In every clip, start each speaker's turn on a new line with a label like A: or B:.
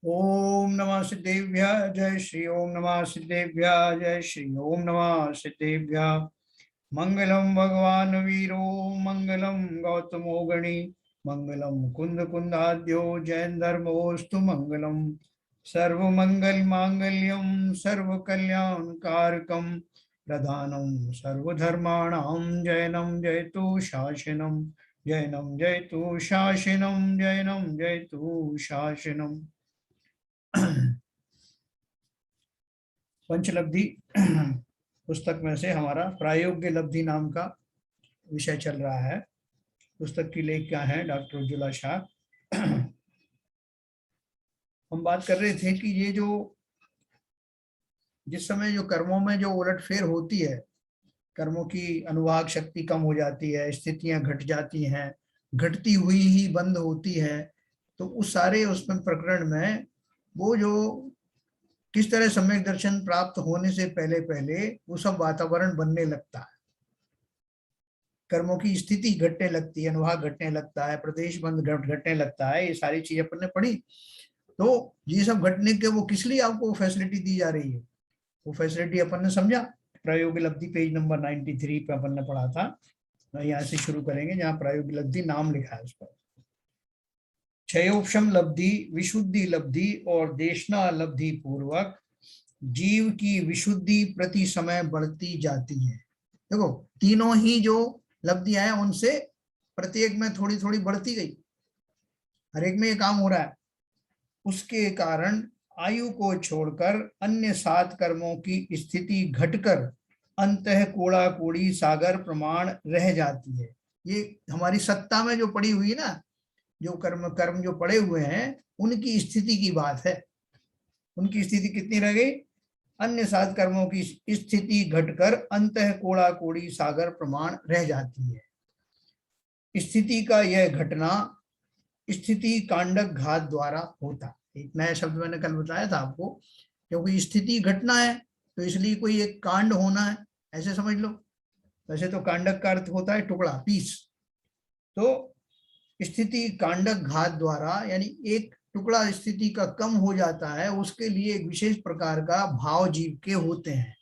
A: ओम नमः सिद्धेभ्यः जय श्री ओम नमः सिद्धेभ्यः जय श्री ओम नमः सिद्धेभ्यः। मंगलम भगवान वीरो मंगलम गौतमो गणी मंगलम कुंद कुंदाद्यो जैन धर्मोस्तु मंगलम सर्वमंगल मांगल्यम सर्व कल्याण कारकम प्रधानम सर्वधर्माणां जैनम जयतु शासनम जैनम जयतु शासनम जैनम जयतु शासनम। पंचलब्धि पुस्तक में से हमारा प्रायोग्य लब्धि नाम का विषय चल रहा है। पुस्तक की लेखिका है डॉक्टर उज्ज्वला शाह। हम बात कर रहे थे कि ये जो जिस समय जो कर्मों में जो उलटफेर होती है, कर्मों की अनुवाग शक्ति कम हो जाती है, स्थितियां घट जाती हैं, घटती हुई ही बंद होती है, तो उस सारे उसमें प्रकरण में वो जो किस तरह सम्यक दर्शन प्राप्त होने से पहले पहले वो सब वातावरण बनने लगता है, कर्मों की स्थिति घटने लगती है, अनुभाग घटने लगता है, प्रदेश बंद घटने लगता है, ये सारी चीजें अपन ने पढ़ी। तो ये सब घटने के वो किस लिए आपको फैसिलिटी दी जा रही है, वो फैसिलिटी अपन ने समझा। प्रायोगिक लब्धि पेज नंबर 93 पे अपन ने पढ़ा था। यहाँ से शुरू करेंगे जहाँ प्रायोगिक लब्धि नाम लिखा है उस पर। क्षयोपशम लब्धि, विशुद्धि लब्धि और देशना लब्धि पूर्वक जीव की विशुद्धि प्रति समय बढ़ती जाती है। देखो तीनों ही जो लब्धियां हैं उनसे प्रत्येक में थोड़ी थोड़ी बढ़ती गई, हर एक में ये काम हो रहा है। उसके कारण आयु को छोड़कर अन्य 7 कर्मों की स्थिति घटकर अंतः कोड़ा कोड़ी सागर प्रमाण रह जाती है। ये हमारी सत्ता में जो पड़ी हुई ना, जो कर्म जो पड़े हुए हैं उनकी स्थिति की बात है। उनकी स्थिति कितनी रह गई? अन्य 7 कर्मों की स्थिति घटकर अंतः कोड़ा कोड़ी सागर प्रमाण रह जाती है। स्थिति का यह घटना स्थिति कांडक घात द्वारा होता। एक नया शब्द मैंने कल बताया था आपको, क्योंकि स्थिति घटना है तो इसलिए कोई एक कांड होना है, ऐसे समझ लो। वैसे तो कांडक का अर्थ होता है टुकड़ा, पीस। तो स्थिति कांडक घात द्वारा यानी एक टुकड़ा स्थिति का कम हो जाता है, उसके लिए एक विशेष प्रकार का भाव जीव के होते हैं।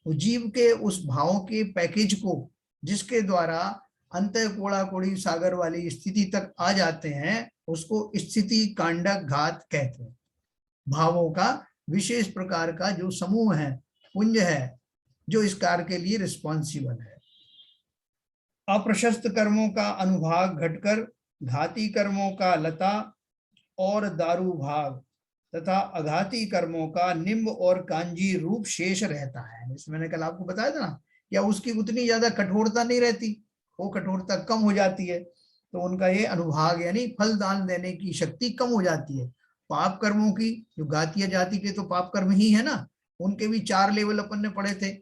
A: वो जीव के उस भाव के पैकेज को जिसके द्वारा अंत कोड़ा कोड़ी सागर वाली स्थिति तक आ जाते हैं उसको स्थिति कांडक घात कहते हैं। भावों का विशेष प्रकार का जो समूह है, पुंज है, जो इस कार्य के लिए रिस्पॉन्सिबल है। अप्रशस्त कर्मों का अनुभाग घटकर घाती कर्मों का लता और दारू भाग तथा अघाती कर्मों का निम्ब और कांजी रूप शेष रहता है। इसमें मैंने कल आपको बताया था ना, या उसकी उतनी ज्यादा कठोरता नहीं रहती, वो कठोरता कम हो जाती है, तो उनका ये अनुभाग यानी फल दान देने की शक्ति कम हो जाती है। पाप कर्मों की जो घातीय जाति के तो पाप कर्म ही है ना, उनके भी 4 लेवल अपन ने पढ़े थे।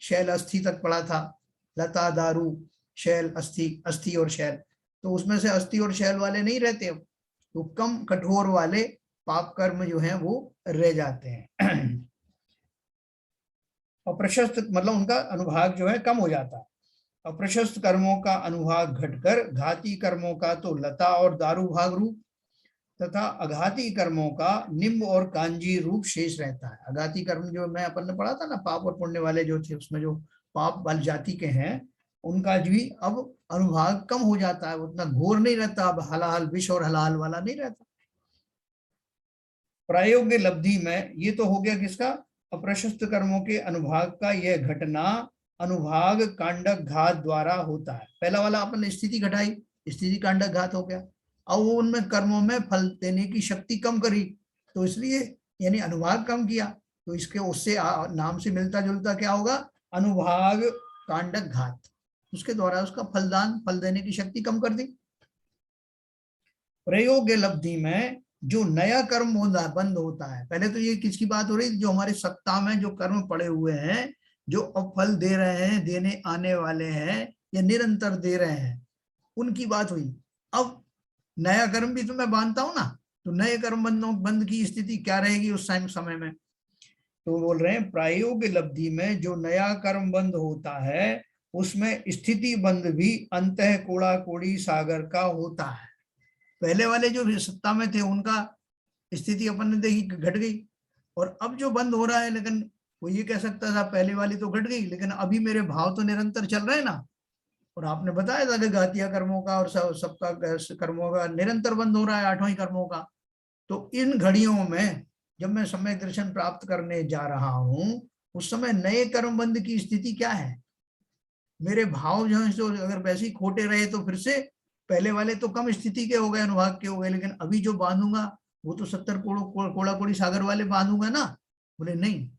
A: शैल अस्थि तक पढ़ा था, लता दारू शैल अस्थि, अस्थि और शैल। तो उसमें से अस्थि और शैल वाले नहीं रहते, तो कम कठोर वाले पाप कर्म जो है वो रह जाते हैं। अप्रशस्त मतलब उनका अनुभाग जो है कम हो जाता है। अप्रशस्त कर्मों का अनुभाग घटकर घाती कर्मों का तो लता और दारू भाग रूप तथा अघाती कर्मों का निम्ब और कांजी रूप शेष रहता है। अघाती कर्म जो मैं अपन ने पढ़ा था ना, पाप और पुण्य वाले जो थे, उसमें जो पाप वाली जाति के हैं उनका भी अब अनुभाग कम हो जाता है, उतना घोर नहीं रहता, अब हलाल विष और हलाल वाला नहीं रहता। प्रायोगिक लब्धि में ये तो हो गया किसका? अप्रशस्त कर्मों के अनुभाग का यह घटना अनुभाग कांडक घात द्वारा होता है। पहला वाला अपन ने स्थिति घटाई, स्थिति कांडक घात हो गया। अब वो उनमें कर्मों में फल देने की शक्ति कम करी, तो इसलिए यानी अनुभाग कम किया, तो इसके उससे नाम से मिलता जुलता क्या होगा? अनुभाग कांडक घात। उसके द्वारा उसका फलदान, फल देने की शक्ति कम कर दी। प्रयोग्य लब्धि में जो नया कर्म बंद होता है, पहले तो ये किसकी बात हो रही थी? जो हमारे सत्ता में जो कर्म पड़े हुए हैं, जो अब फल दे रहे हैं, देने आने वाले हैं या निरंतर दे रहे हैं, उनकी बात हुई। अब नया कर्म भी तो मैं बांधता हूं ना, तो नए कर्म बंद की स्थिति क्या रहेगी उस समय में? तो बोल रहे हैं प्रायोगिक लब्धि में जो नया कर्म बंद होता है उसमें स्थिति बंद भी अंतः कोड़ा कोड़ी सागर का होता है। पहले वाले जो सत्ता में थे उनका स्थिति अपन ने देखी घट गई, और अब जो बंद हो रहा है, लेकिन वो ये कह सकता था पहले वाली तो घट गई, लेकिन अभी मेरे भाव तो निरंतर चल रहे हैं ना। और आपने बताया था कि घातिया कर्मों का और सबका कर्मों का निरंतर बंद हो रहा है, 8वां कर्मों का। तो इन घड़ियों में जब मैं सम्यक दर्शन प्राप्त करने जा रहा हूं, उस समय नए कर्म बंध की स्थिति क्या है? मेरे भाव जो है जो अगर वैसे ही खोटे रहे तो फिर से पहले वाले तो कम स्थिति के हो गए, अनुभाग के हो गए, लेकिन अभी जो बांधूंगा वो तो 70 कोड़ा कोड़ी सागर वाले बांधूंगा ना। बोले नहीं,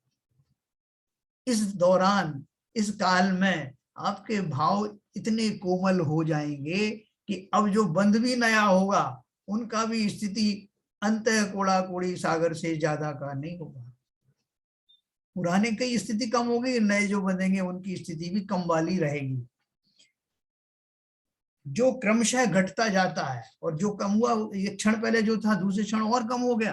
A: इस दौरान, इस काल में आपके भाव इतने कोमल हो जाएंगे कि अब जो बंध भी नया होगा उनका भी स्थिति अंत कोड़ा कोड़ी सागर से ज्यादा का नहीं होगा। पुराने की स्थिति कम होगी, नए जो बनेंगे उनकी स्थिति भी कम वाली रहेगी। जो क्रमशः घटता जाता है, और जो कम हुआ ये क्षण पहले जो था दूसरे क्षण और कम हो गया,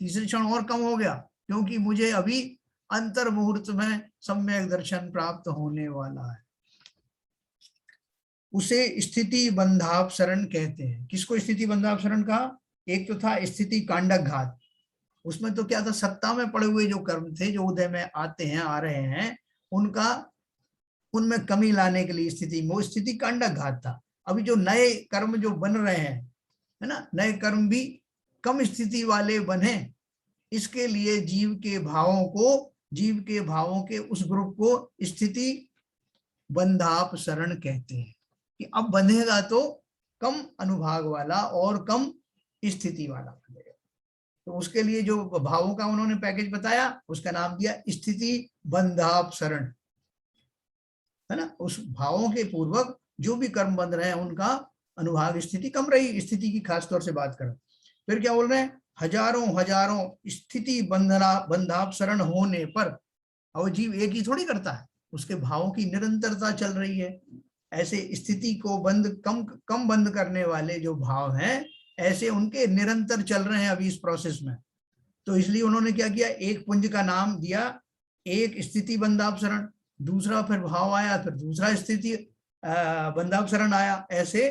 A: तीसरे क्षण और कम हो गया, क्योंकि मुझे अभी अंतर मुहूर्त में सम्यक दर्शन प्राप्त होने वाला है। उसे स्थिति बंधापसरण कहते हैं। किसको स्थिति बंधापसरण कहा? एक तो था स्थिति कांडक घात, उसमें तो क्या था, सत्ता में पड़े हुए जो कर्म थे जो उदय में आते हैं, आ रहे हैं, उनका उनमें कमी लाने के लिए स्थिति, वो स्थिति कांडक घात था। अभी जो नए कर्म जो बन रहे हैं, है ना, नए कर्म भी कम स्थिति वाले बने, इसके लिए जीव के भावों के उस ग्रुप को स्थिति बंधापसरण कहते हैं, कि अब बंधेगा तो कम अनुभाग वाला और कम स्थिति वाला बनेगा। तो उसके लिए जो भावों का उन्होंने पैकेज बताया, उसका नाम दिया स्थिति बंधापसरण, है ना। उस भावों के पूर्वक जो भी कर्म बंध रहे हैं उनका अनुभाग स्थिति कम रही, स्थिति की खास तौर से बात करें। फिर क्या बोल रहे हैं? हजारों स्थिति बंधापसरण होने पर, और जीव एक ही थोड़ी करता है, उसके भावों की निरंतरता चल रही है। ऐसे स्थिति को कम बंद करने वाले जो भाव हैं, ऐसे उनके निरंतर चल रहे हैं अभी इस प्रोसेस में। तो इसलिए उन्होंने क्या किया, एक पुंज का नाम दिया, एक स्थिति बंधापसरण, दूसरा फिर भाव आया, फिर दूसरा स्थिति बंधापसरण आया। ऐसे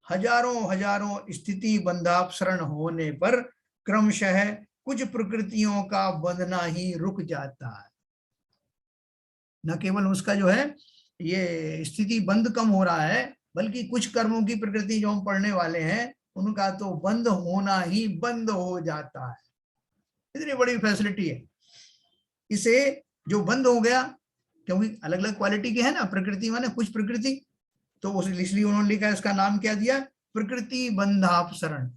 A: हजारों स्थिति बंधापसरण होने पर क्रमशः कुछ प्रकृतियों का बंधना ही रुक जाता है। न केवल उसका जो है ये स्थिति बंद कम हो रहा है, बल्कि कुछ कर्मों की प्रकृति जो हम पढ़ने वाले हैं उनका तो बंद होना ही बंद हो जाता है। इतनी बड़ी फैसिलिटी है। इसे जो बंद हो गया, क्योंकि अलग अलग क्वालिटी के है ना प्रकृति, माने कुछ प्रकृति, तो इसलिए उन्होंने लिखा, इसका नाम क्या दिया, प्रकृति बंधापसरण।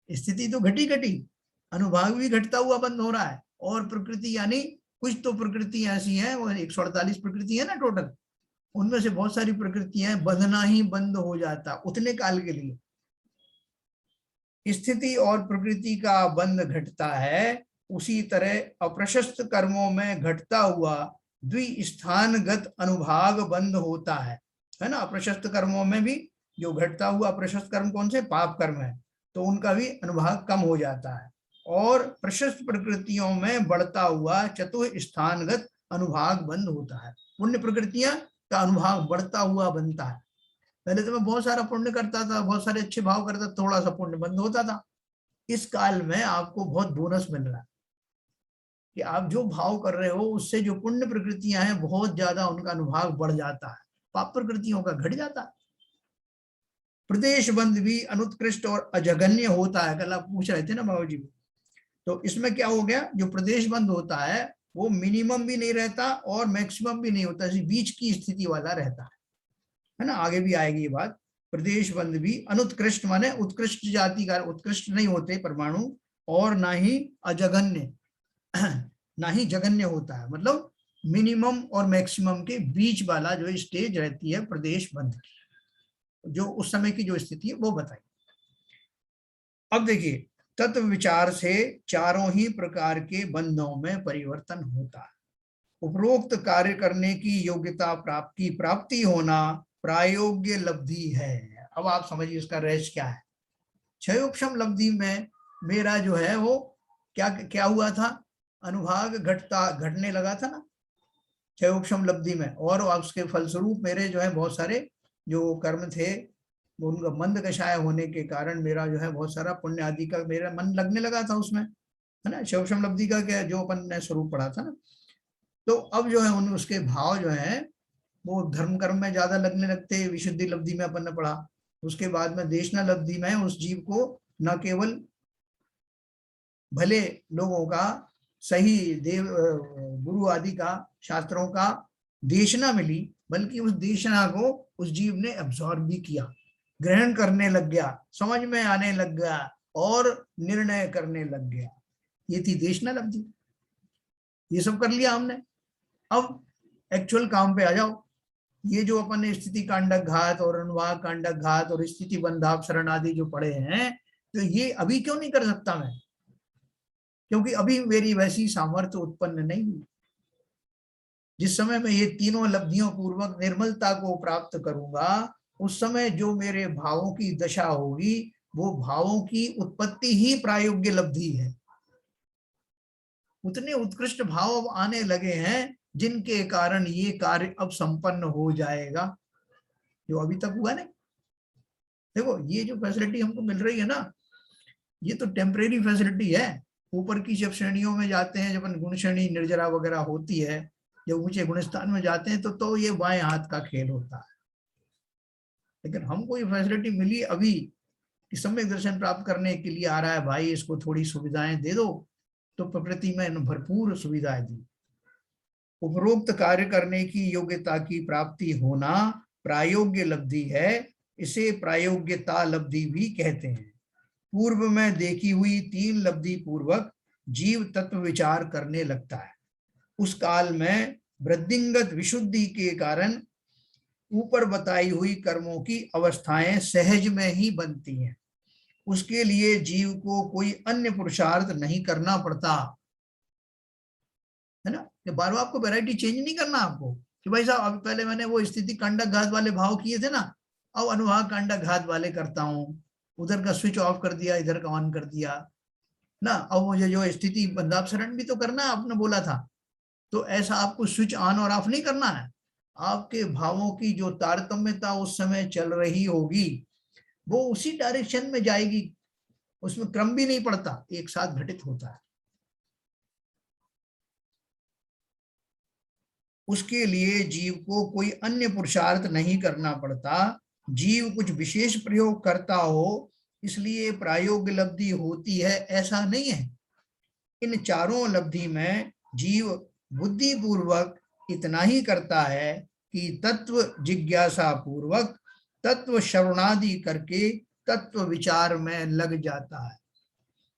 A: स्थिति तो घटी, अनुभाग भी घटता हुआ बंद हो रहा है, और प्रकृति यानी कुछ तो प्रकृति ऐसी है, वो 148 प्रकृति है ना टोटल, उनमें से बहुत सारी प्रकृतियां बंधना ही बंद हो जाता उतने काल के लिए। स्थिति और प्रकृति का बंध घटता है, उसी तरह अप्रशस्त कर्मों में घटता हुआ द्विस्थानगत अनुभाग बंद होता है ना। अप्रशस्त कर्मों में भी जो घटता हुआ, अप्रशस्त कर्म कौन से, पाप कर्म है, तो उनका भी अनुभाग कम हो जाता है। और प्रशस्त प्रकृतियों में बढ़ता हुआ चतुस्थानगत अनुभाग बंद होता है। पुण्य प्रकृतियां का अनुभाग बढ़ता हुआ बनता है। पहले तो मैं बहुत सारा पुण्य करता था, बहुत सारे अच्छे भाव करता, थोड़ा सा पुण्य बंद होता था। इस काल में आपको बहुत बोनस मिल रहा है कि आप जो भाव कर रहे हो उससे जो पुण्य प्रकृतियां हैं बहुत ज्यादा उनका अनुभाग बढ़ जाता है, पाप प्रकृतियों का घट जाता है। प्रदेश बंध भी अनुत्कृष्ट और अजघन्य होता है। कल आप पूछ रहे थे ना बाबू जी, तो इसमें क्या हो गया, जो प्रदेश बंध होता है वो मिनिमम भी नहीं रहता और मैक्सिमम भी नहीं होता, बीच की स्थिति वाला रहता है ना। आगे भी आएगी ये बात। प्रदेश बंध भी अनुत्कृष्ट माने उत्कृष्ट जाति का, उत्कृष्ट नहीं होते परमाणु, और ना ही अजघन्य ना ही जघन्य होता है, मतलब मिनिमम और मैक्सिमम के बीच वाला जो स्टेज रहती है प्रदेश बंध, जो उस समय की जो स्थिति है वो बताई। अब देखिए, तत्व विचार से चारों ही प्रकार के बंधों में परिवर्तन होता है। उपरोक्त कार्य करने की योग्यता प्राप्ति होना प्रायोग्य लब्धि है। अब आप समझिए इसका रहस्य क्या है। क्षयोक्षम लब्धि में मेरा जो है वो क्या क्या हुआ था, अनुभाग घटने लगा था ना क्षयोक्षम लब्धि में, और उसके फलस्वरूप मेरे जो है बहुत सारे जो कर्म थे उनका मंद कषाय होने के कारण मेरा जो है बहुत सारा पुण्य आदि का मेरा मन लगने लगा था उसमें, है ना। शिव समलब्धि का क्या जो अपन ने स्वरूप पढ़ा था ना, तो अब जो है उन उसके भाव जो है वो धर्म कर्म में ज्यादा लगने लगते। विशुद्धि लब्धि में अपन ने पढ़ा, उसके बाद में देशना लब्धि में उस जीव को न केवल भले लोगों का सही देव गुरु आदि का शास्त्रों का देशना मिली, बल्कि उस देशना को उस जीव ने एब्जॉर्ब भी किया, ग्रहण करने लग गया, समझ में आने लग गया और निर्णय करने लग गया। ये थी देशना लब्धि। ये सब कर लिया हमने। अब एक्चुअल काम पे आ जाओ। ये जो अपन ने स्थिति कांडक घात और अनुवाद कांडक घात और स्थिति बंधाप शरण आदि जो पढ़े हैं, तो ये अभी क्यों नहीं कर सकता मैं? क्योंकि अभी मेरी वैसी सामर्थ्य उत्पन्न नहीं हुई। जिस समय मैं ये तीनों लब्धियों पूर्वक निर्मलता को प्राप्त करूंगा, उस समय जो मेरे भावों की दशा होगी, वो भावों की उत्पत्ति ही प्रायोग्य लब्धि है। उतने उत्कृष्ट भाव अब आने लगे हैं जिनके कारण ये कार्य अब संपन्न हो जाएगा, जो अभी तक हुआ नहीं। देखो ये जो फैसिलिटी हमको मिल रही है ना, ये तो टेम्परेरी फैसिलिटी है। ऊपर की जब श्रेणियों में जाते हैं, जब गुण श्रेणी निर्जरा वगैरह होती है, जब ऊंचे गुणस्थान में जाते हैं तो ये बाएं हाथ का खेल होता है। लेकिन हमको ये फैसिलिटी मिली अभी कि सम्यक दर्शन प्राप्त करने के लिए आ रहा है भाई, इसको थोड़ी सुविधाएं दे दो, तो प्रकृति में भरपूर सुविधाएं दी। उपरोक्त कार्य करने की योग्यता की प्राप्ति होना प्रायोग्य लब्धि है। इसे प्रायोग्यता लब्धि भी कहते हैं। पूर्व में देखी हुई तीन लब्धि पूर्वक जीव तत्व विचार करने लगता है। उस काल में वृद्धिंगत विशुद्धि के कारण ऊपर बताई हुई कर्मों की अवस्थाएं सहज में ही बनती हैं। उसके लिए जीव को कोई अन्य पुरुषार्थ नहीं करना पड़ता, है ना। बार बार आपको वैरायटी चेंज नहीं करना आपको कि भाई साहब अभी पहले मैंने वो स्थिति कांडक घात वाले भाव किए थे ना, अब अनुभाग कांडक घात वाले करता हूं, उधर का स्विच ऑफ कर दिया, इधर का ऑन कर दिया ना। अब मुझे जो स्थिति बंधाप शरण भी तो करना है, आपने बोला था। तो ऐसा आपको स्विच ऑन और ऑफ नहीं करना है। आपके भावों की जो तारतम्यता उस समय चल रही होगी, वो उसी डायरेक्शन में जाएगी, उसमें क्रम भी नहीं पड़ता, एक साथ घटित होता है। उसके लिए जीव को कोई अन्य पुरुषार्थ नहीं करना पड़ता। जीव कुछ विशेष प्रयोग करता हो इसलिए प्रायोग्य लब्धि होती है, ऐसा नहीं है। इन चारों लब्धि में जीव बुद्धि पूर्वक इतना ही करता है कि तत्व जिज्ञासा पूर्वक तत्व श्रवणादि करके तत्व विचार में लग जाता है।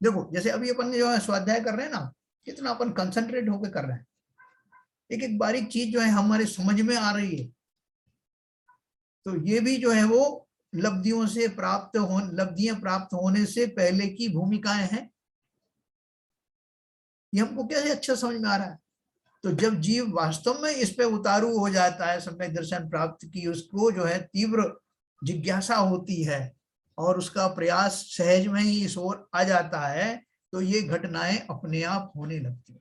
A: देखो जैसे अभी अपन जो है स्वाध्याय कर रहे हैं ना, कितना अपन कंसंट्रेट होकर कर रहे हैं, एक एक बारीक चीज जो है हमारे समझ में आ रही है। तो ये भी जो है वो लब्धियों से प्राप्त हो, लब्धियां प्राप्त होने से पहले की भूमिकाएं हैं। ये हमको कैसे अच्छा समझ में आ रहा है। तो जब जीव वास्तव में इस पे उतारू हो जाता है, सम्यक दर्शन प्राप्त की, उसको जो है तीव्र जिज्ञासा होती है और उसका प्रयास सहज में ही इस ओर आ जाता है, तो ये घटनाएं अपने आप होने लगती है,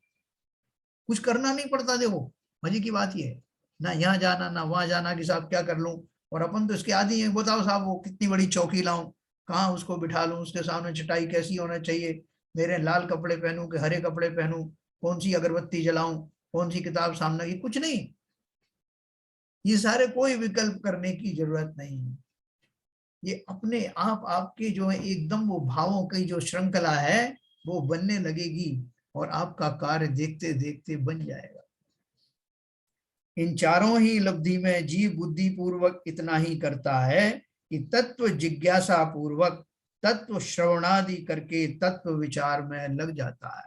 A: कुछ करना नहीं पड़ता। देखो मजे की बात ये है ना, यहाँ जाना ना वहां जाना कि साहब क्या कर लूं, और अपन तो इसके आदि हैं, बताओ साहब वो कितनी बड़ी चौकी लाऊं, कहाँ उसको बिठा लूं, उसके सामने चटाई कैसी होना चाहिए, मेरे लाल कपड़े पहनूं कि हरे कपड़े पहनूं, कौन सी अगरबत्ती जलाऊं, कौन सी किताब सामने की, कुछ नहीं। ये सारे कोई विकल्प करने की जरूरत नहीं है। ये अपने आप आपके जो है एकदम वो भावों की जो श्रृंखला है वो बनने लगेगी और आपका कार्य देखते देखते बन जाएगा। इन चारों ही लब्धि में जीव बुद्धि पूर्वक इतना ही करता है कि तत्व जिज्ञासा पूर्वक तत्व श्रवणादि करके तत्व विचार में लग जाता है।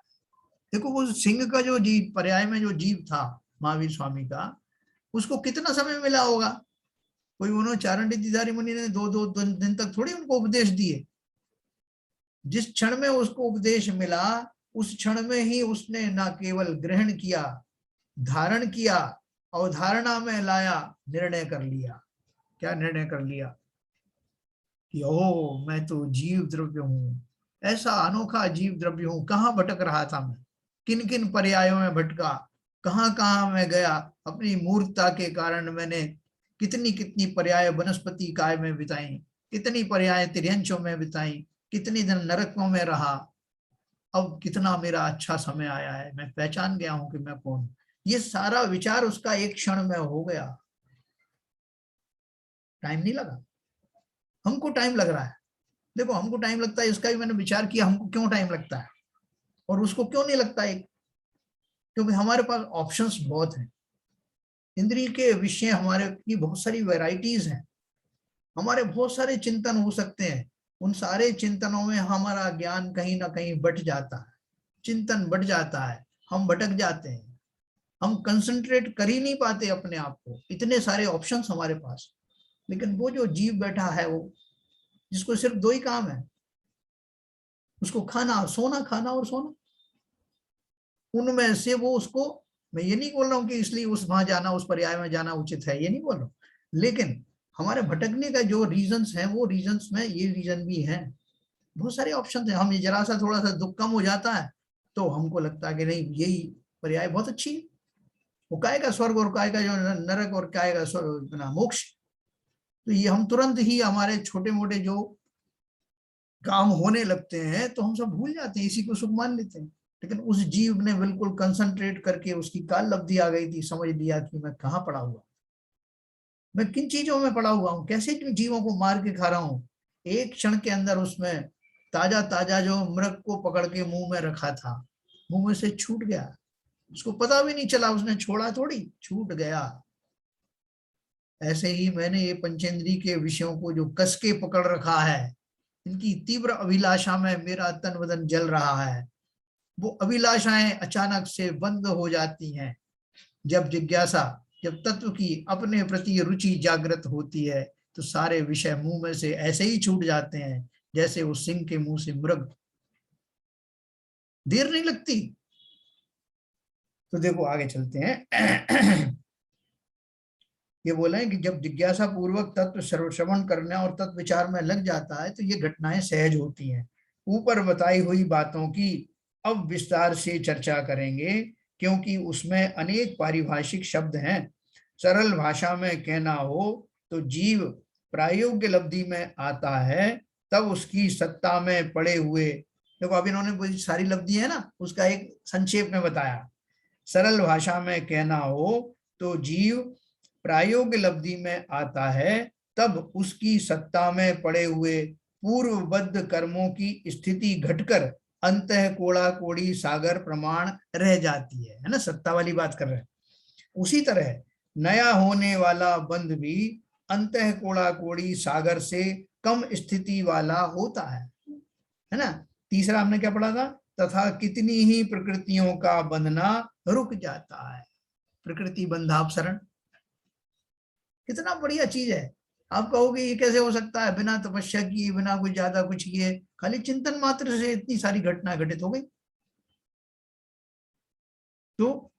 A: देखो वो सिंह का जो जीव पर्याय में जो जीव था महावीर स्वामी का, उसको कितना समय मिला होगा। कोई उन्होंने चारण रिद्धिधारी मुनि ने दो दिन तक थोड़ी उनको उपदेश दिए। जिस क्षण में उसको उपदेश मिला उस क्षण में ही उसने ना केवल ग्रहण किया, धारण किया, अवधारणा में लाया, निर्णय कर लिया। क्या निर्णय कर लिया कि ओ मैं तो जीव द्रव्य हूं, ऐसा अनोखा जीव द्रव्य हूं, कहाँ भटक रहा था मैं, किन किन पर्यायों में भटका, कहाँ कहाँ मैं गया, अपनी मूर्खता के कारण मैंने कितनी कितनी पर्याय वनस्पति काय में बिताई, कितनी पर्याय तिर्यंचों में बिताई, कितनी दिन नरकों में रहा, अब कितना मेरा अच्छा समय आया है, मैं पहचान गया हूं कि मैं कौन हूं। ये सारा विचार उसका एक क्षण में हो गया, टाइम नहीं लगा। हमको टाइम लग रहा है, देखो हमको टाइम लगता है, इसका भी मैंने विचार किया हमको क्यों टाइम लगता है और उसको क्यों नहीं लगता है। क्योंकि हमारे पास ऑप्शंस बहुत हैं, इंद्रिय के विषय हमारे की बहुत सारी वैरायटीज हैं, हमारे बहुत सारे चिंतन हो सकते हैं। उन सारे चिंतनों में हमारा ज्ञान कहीं ना कहीं बट जाता है, चिंतन बढ़ जाता है, हम भटक जाते हैं, हम कंसंट्रेट कर ही नहीं पाते अपने आप को, इतने सारे ऑप्शंस हमारे पास। लेकिन वो जो जीव बैठा है, वो जिसको सिर्फ दो ही काम है, उसको खाना सोना, खाना और सोना, उनमें से वो उसको, मैं ये नहीं बोल रहा हूँ कि इसलिए उस वहां जाना, उस पर्याय में जाना उचित है, ये नहीं बोल रहा हूँ, लेकिन हमारे भटकने का जो रीजंस है, वो रीजंस में ये रीजन भी है, बहुत सारे ऑप्शन है। हम ये जरा सा थोड़ा सा दुख कम हो जाता है तो हमको लगता है कि नहीं यही पर्याय बहुत अच्छी है, वो काय का स्वर्ग और काय का जो नरक और काय का मोक्ष। तो ये हम तुरंत ही हमारे छोटे मोटे जो काम होने लगते हैं तो हम सब भूल जाते हैं, इसी को सुख मान लेते हैं। लेकिन उस जीव ने बिल्कुल कंसंट्रेट करके, उसकी काल लब्धि आ गई थी, समझ लिया कि मैं कहाँ पड़ा हुआ, मैं किन चीजों में पड़ा हुआ हूँ, कैसे जीवों को मार के खा रहा हूँ। एक क्षण के अंदर उसमें ताजा ताजा जो मृग को पकड़ के मुंह में रखा था, मुंह में से छूट गया, उसको पता भी नहीं चला, उसने छोड़ा थोड़ी, छूट गया। ऐसे ही मैंने ये पंचेंद्री के विषयों को जो कस के पकड़ रखा है, इनकी तीव्र अभिलाषा में मेरा तन बदन जल रहा है, वो अभिलाषाएं अचानक से बंद हो जाती हैं जब जिज्ञासा, जब तत्व की अपने प्रति रुचि जागृत होती है, तो सारे विषय मुंह में से ऐसे ही छूट जाते हैं जैसे उस सिंह के मुंह से मृग। देर नहीं लगती। तो देखो आगे चलते हैं। ये बोला है कि जब जिज्ञासा पूर्वक तत्व श्रवण करने और तत्व विचार में लग जाता है तो ये घटनाएं सहज होती हैं। ऊपर बताई हुई बातों की अब विस्तार से चर्चा करेंगे, क्योंकि उसमें अनेक पारिभाषिक शब्द हैं। सरल भाषा में कहना हो तो जीव प्रायोग्य लब्धि में आता है, तब उसकी सत्ता में पड़े हुए, देखो अब इन्होंने सारी लब्धि है ना, उसका एक संक्षेप में बताया। सरल भाषा में कहना हो तो जीव प्रायोग्य लब्धि में आता है, तब उसकी सत्ता में पड़े हुए पूर्वबद्ध कर्मों की स्थिति घटकर अंतः कोड़ा कोड़ी सागर प्रमाण रह जाती है ना, सत्ता वाली बात कर रहे हैं। उसी तरह नया होने वाला बंध भी अंतः कोड़ा कोड़ी सागर से कम स्थिति वाला होता है ना। तीसरा हमने क्या पढ़ा था, तथा कितनी ही प्रकृतियों का बंधना रुक जाता है, प्रकृति बंधापसरण, कितना बढ़िया चीज है। आप कहोगे ये कैसे हो सकता है, बिना तपस्या किए, बिना कुछ ज्यादा कुछ किए, खाली चिंतन मात्र से इतनी सारी घटना घटित हो गई। तो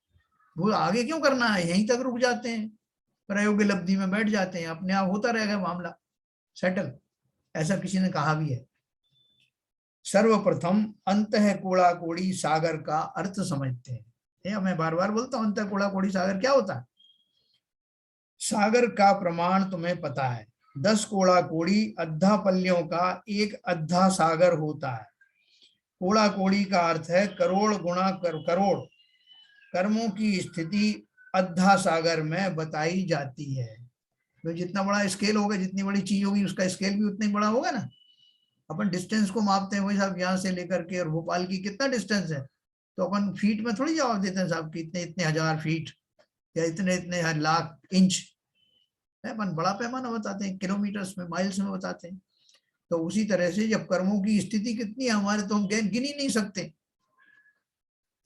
A: वो आगे क्यों करना है, यहीं तक रुक जाते हैं, प्रयोग लब्धि में बैठ जाते हैं, अपने आप होता रहेगा मामला सेटल, ऐसा किसी ने कहा भी है। सर्वप्रथम अंतः कोड़ा कोड़ी सागर का अर्थ समझते हैं। मैं बार बार बोलता हूं अंतः कोड़ा कोड़ी सागर क्या होता है। सागर का प्रमाण तुम्हें पता है, 10 कोड़ा कोड़ी अद्धा पल्लियों का एक अद्धा सागर होता है। कोड़ा कोड़ी का अर्थ है करोड़ गुणा करोड़ कर्मों की स्थिति अद्धा सागर में बताई जाती है। तो जितना बड़ा स्केल होगा, जितनी बड़ी चीज होगी, उसका स्केल भी उतना ही बड़ा होगा ना। अपन डिस्टेंस को मापते हैं, वही साहब यहाँ से लेकर के और भोपाल की कितना डिस्टेंस है, तो अपन फीट में थोड़ी जवाब देते हैं साहब कि इतने इतने हजार फीट या इतने इतने लाख इंच, अपन बड़ा पैमाना बताते हैं, किलोमीटर्स में, माइल्स में बताते हैं। तो उसी तरह से जब कर्मों की स्थिति कितनी है हमारे, तो हम गिन ही नहीं सकते।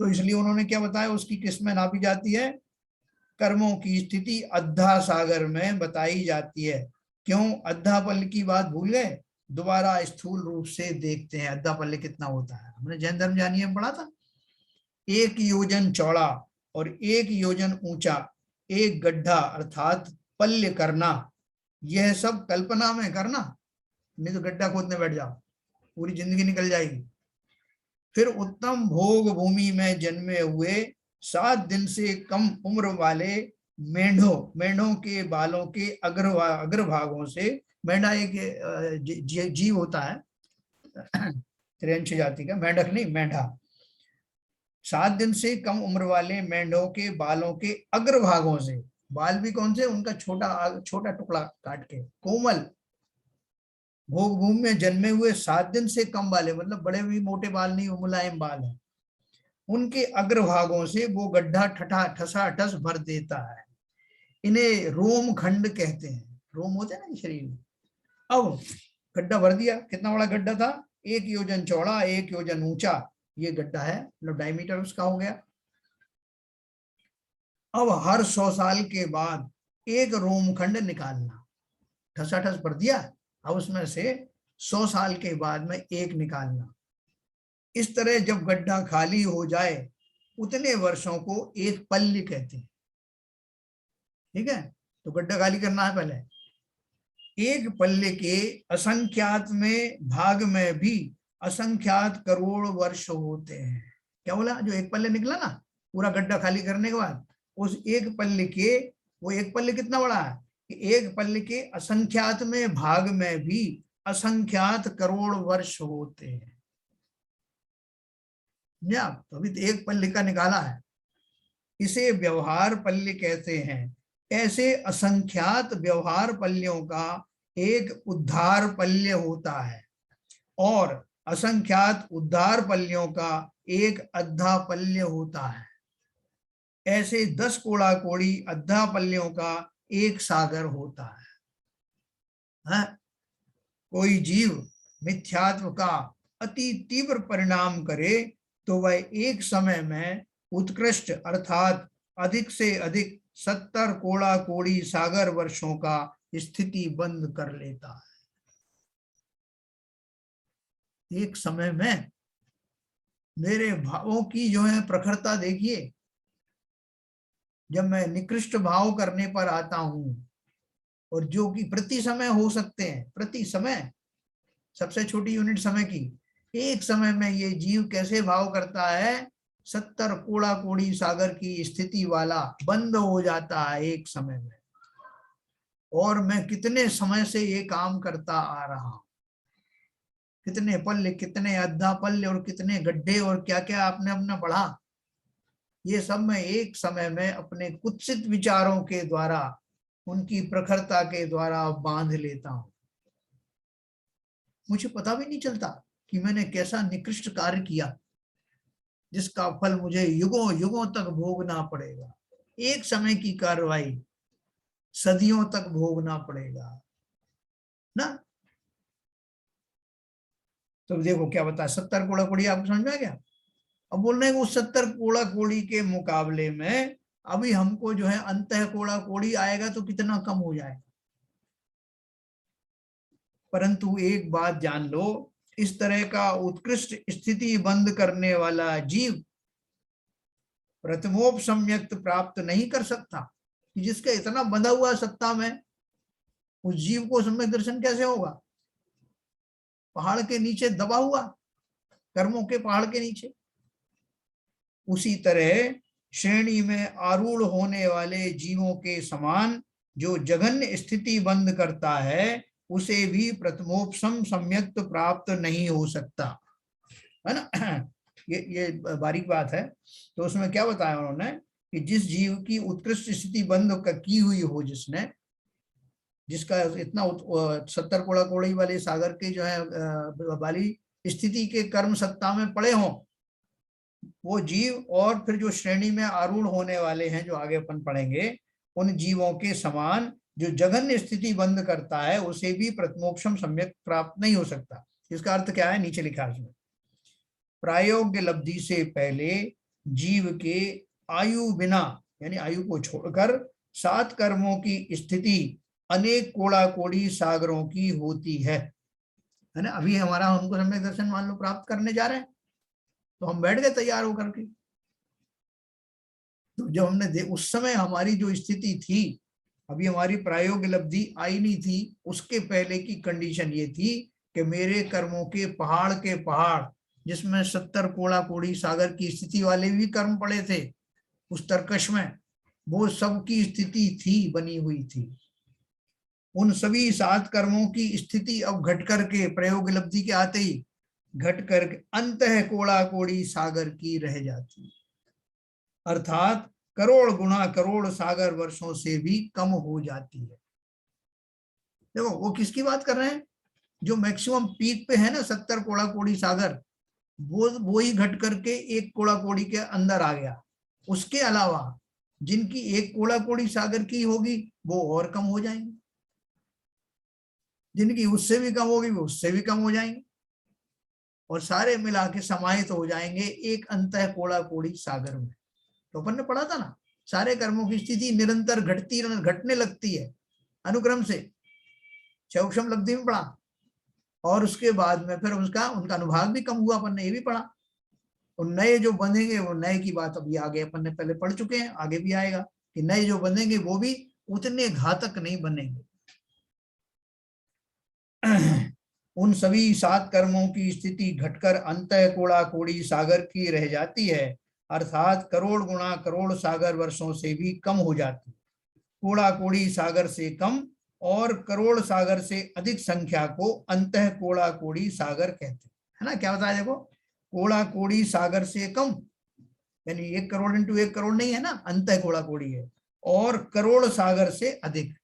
A: तो इसलिए उन्होंने क्या बताया, उसकी किस में नापी जाती है, कर्मों की स्थिति अद्धा सागर में बताई जाती है। क्यों अद्धा पल्ले की बात भूल गए, दोबारा स्थूल रूप से देखते हैं अद्धा पल्ले कितना होता है। हमने जैन धर्म जानिए में पढ़ा था, 1 योजन चौड़ा और 1 योजन ऊंचा एक गड्ढा अर्थात पल्य करना, यह सब कल्पना में करना, नहीं तो गड्ढा खोदने बैठ जाओ, पूरी जिंदगी निकल जाएगी। फिर उत्तम भोग भूमि में जन्मे हुए 7 दिन से कम उम्र वाले मेंढों के बालों के अग्रभागों से मेंढा एक जीव होता है त्रियंश जाति का, मेंढक नहीं मेंढा। 7 दिन से कम उम्र वाले मेंढों के बालों के अग्रभागों से, बाल भी कौन से, उनका छोटा छोटा टुकड़ा काट के, कोमल भोग भूमि में जन्मे हुए 7 दिन से कम वाले, मतलब बड़े भी मोटे बाल नहीं, मुलायम बाल है, उनके अग्रभागों से वो गड्ढा ठसा ठस भर देता है। इन्हें रोम खंड कहते हैं, रोम होते हैं ना शरीर में। अब गड्ढा भर दिया, कितना बड़ा गड्ढा था, 1 योजन चौड़ा 1 योजन ऊंचा ये गड्ढा है, मतलब डायमीटर उसका हो गया। अब हर 100 साल के बाद एक रोमखंड निकालना, ठसाठस भर दिया, अब उसमें से 100 साल के बाद में एक निकालना। इस तरह जब गड्ढा खाली हो जाए उतने वर्षों को एक पल्य कहते हैं। ठीक है, तो गड्ढा खाली करना है पहले। एक पल्ले के असंख्यात में भाग में भी असंख्यात करोड़ वर्ष होते हैं। क्या बोला, जो एक पल्ले निकला ना पूरा गड्ढा खाली करने के बाद, उस एक पल्ले के, वो एक पल्ले कितना बड़ा है कि एक पल्ले के असंख्यात में भाग में भी असंख्यात करोड़ वर्ष होते हैं। तो अभी तो एक पल्ले का निकाला है, इसे व्यवहार पल्ले कहते हैं। ऐसे असंख्यात व्यवहार पल्यों का एक उद्धार पल्य होता है और असंख्यात उद्धार पल्यों का एक अद्धा पल्य होता है। ऐसे 10 कोड़ा कोड़ी अद्धा पल्यों का एक सागर होता है। कोई जीव मिथ्यात्व का अति तीव्र परिणाम करे तो वह एक समय में उत्कृष्ट अर्थात अधिक से अधिक 70 कोड़ा कोड़ी सागर वर्षों का स्थिति बंद कर लेता है। एक समय में मेरे भावों की जो है प्रखरता देखिए, जब मैं निकृष्ट भाव करने पर आता हूं, और जो कि प्रति समय हो सकते हैं, प्रति समय, सबसे छोटी यूनिट समय की, एक समय में ये जीव कैसे भाव करता है, 70 कोड़ा कोड़ी सागर की स्थिति वाला बंद हो जाता है एक समय में। और मैं कितने समय से ये काम करता आ रहा हूं, कितने पल्ले, कितने अद्धा पल्ले और कितने गड्ढे और क्या क्या आपने अपना बढ़ा, ये सब मैं एक समय में अपने कुत्सित विचारों के द्वारा, उनकी प्रखरता के द्वारा बांध लेता हूं। मुझे पता भी नहीं चलता कि मैंने कैसा निकृष्ट कार्य किया जिसका फल मुझे युगों युगों तक भोगना पड़ेगा। एक समय की कार्रवाई सदियों तक भोगना पड़ेगा ना। तो देखो क्या बता, 70 कोड़ा कोड़ी आपको समझ में आ गया। अब बोल रहे हैं वो 70 कोड़ा कोड़ी के मुकाबले में अभी हमको जो है अंतः कोड़ा कोड़ी आएगा तो कितना कम हो जाएगा। परंतु एक बात जान लो, इस तरह का उत्कृष्ट स्थिति बंद करने वाला जीव प्रथमोपसम्यक्त प्राप्त नहीं कर सकता। जिसका इतना बंधा हुआ सत्ता में, उस जीव को सम्यक दर्शन कैसे होगा? पहाड़ के नीचे दबा हुआ, कर्मों के पहाड़ के नीचे। उसी तरह श्रेणी में आरूढ़ होने वाले जीवों के समान जो जघन्य स्थिति बंद करता है, उसे भी प्रथमोपसम सम्यक्त प्राप्त नहीं हो सकता, है ना। ये बारीक बात है। तो उसमें क्या बताया उन्होंने कि जिस जीव की उत्कृष्ट स्थिति बंद की हुई हो, जिसका इतना 70 कोड़ा कोड़ी वाले सागर के जो है वाली स्थिति के कर्म सत्ता में पड़े हों, वो जीव, और फिर जो श्रेणी में आरूढ़ होने वाले हैं जो आगे अपन पढ़ेंगे, उन जीवों के समान जो जघन्य स्थिति बंद करता है, उसे भी प्रथमोक्षम सम्यक प्राप्त नहीं हो सकता। इसका अर्थ क्या है, नीचे लिखा है उसमें, प्रायोग्य लब्धि से पहले जीव के आयु बिना, यानी आयु को छोड़कर 7 कर्मों की स्थिति अनेक कोड़ा कोड़ी सागरों की होती है ना। अभी हमारा, हमको सम्यक दर्शन मान लो प्राप्त करने जा रहे हैं, तो हम बैठ गए तैयार होकर के। तो जब हमने उस समय हमारी जो स्थिति थी, अभी हमारी प्रायोगिक लब्धि आई नहीं थी, उसके पहले की कंडीशन ये थी कि मेरे कर्मों के पहाड़, जिसमें 70 कोड़ा कोड़ी सागर की स्थिति वाले भी कर्म पड़े थे उस तरकश में, वो सब की स्थिति थी, बनी हुई थी। उन सभी 7 कर्मों की स्थिति अब घट करके प्रयोग लब्धि के आते ही घट करके अंतः कोड़ा कोड़ी सागर की रह जाती है, अर्थात करोड़ गुना करोड़ सागर वर्षों से भी कम हो जाती है। देखो वो किसकी बात कर रहे हैं, जो मैक्सिमम पीक पे है ना 70 कोड़ा कोड़ी सागर, वो ही घट करके 1 कोड़ा कोड़ी के अंदर आ गया। उसके अलावा जिनकी 1 कोड़ा कोड़ी सागर की होगी वो और कम हो जाएंगे, जिनकी उससे भी कम होगी वो उससे भी कम हो जाएंगे, और सारे मिला के समाहित हो जाएंगे एक अंतः कोड़ा कोड़ी सागर में। तो अपन ने पढ़ा था ना, सारे कर्मों की स्थिति निरंतर घटने लगती है अनुक्रम से, चौक्षम लब्धि में पढ़ा, और उसके बाद में फिर उनका अनुभाग भी कम हुआ, अपन ने ये भी पढ़ा। और नए जो बनेंगे वो नए की बात अभी आगे अपन ने पहले पढ़ चुके हैं, आगे भी आएगा कि नए जो बनेंगे वो भी उतने घातक नहीं बनेंगे। उन सभी 7 कर्मों की स्थिति घटकर अंतः कोड़ा कोड़ी सागर की रह जाती है, अर्थात करोड़ गुना करोड़ सागर वर्षों से भी कम हो जाती। कोड़ा कोड़ी सागर से कम और करोड़ सागर से अधिक संख्या को अंतः कोड़ा कोड़ी सागर कहते हैं, है ना। क्या बताया देखो, कोड़ा कोड़ी सागर से कम यानी 1 करोड़ इंटू 1 करोड़ नहीं है ना, अंतः कोड़ा कोड़ी है, और करोड़ सागर से अधिक,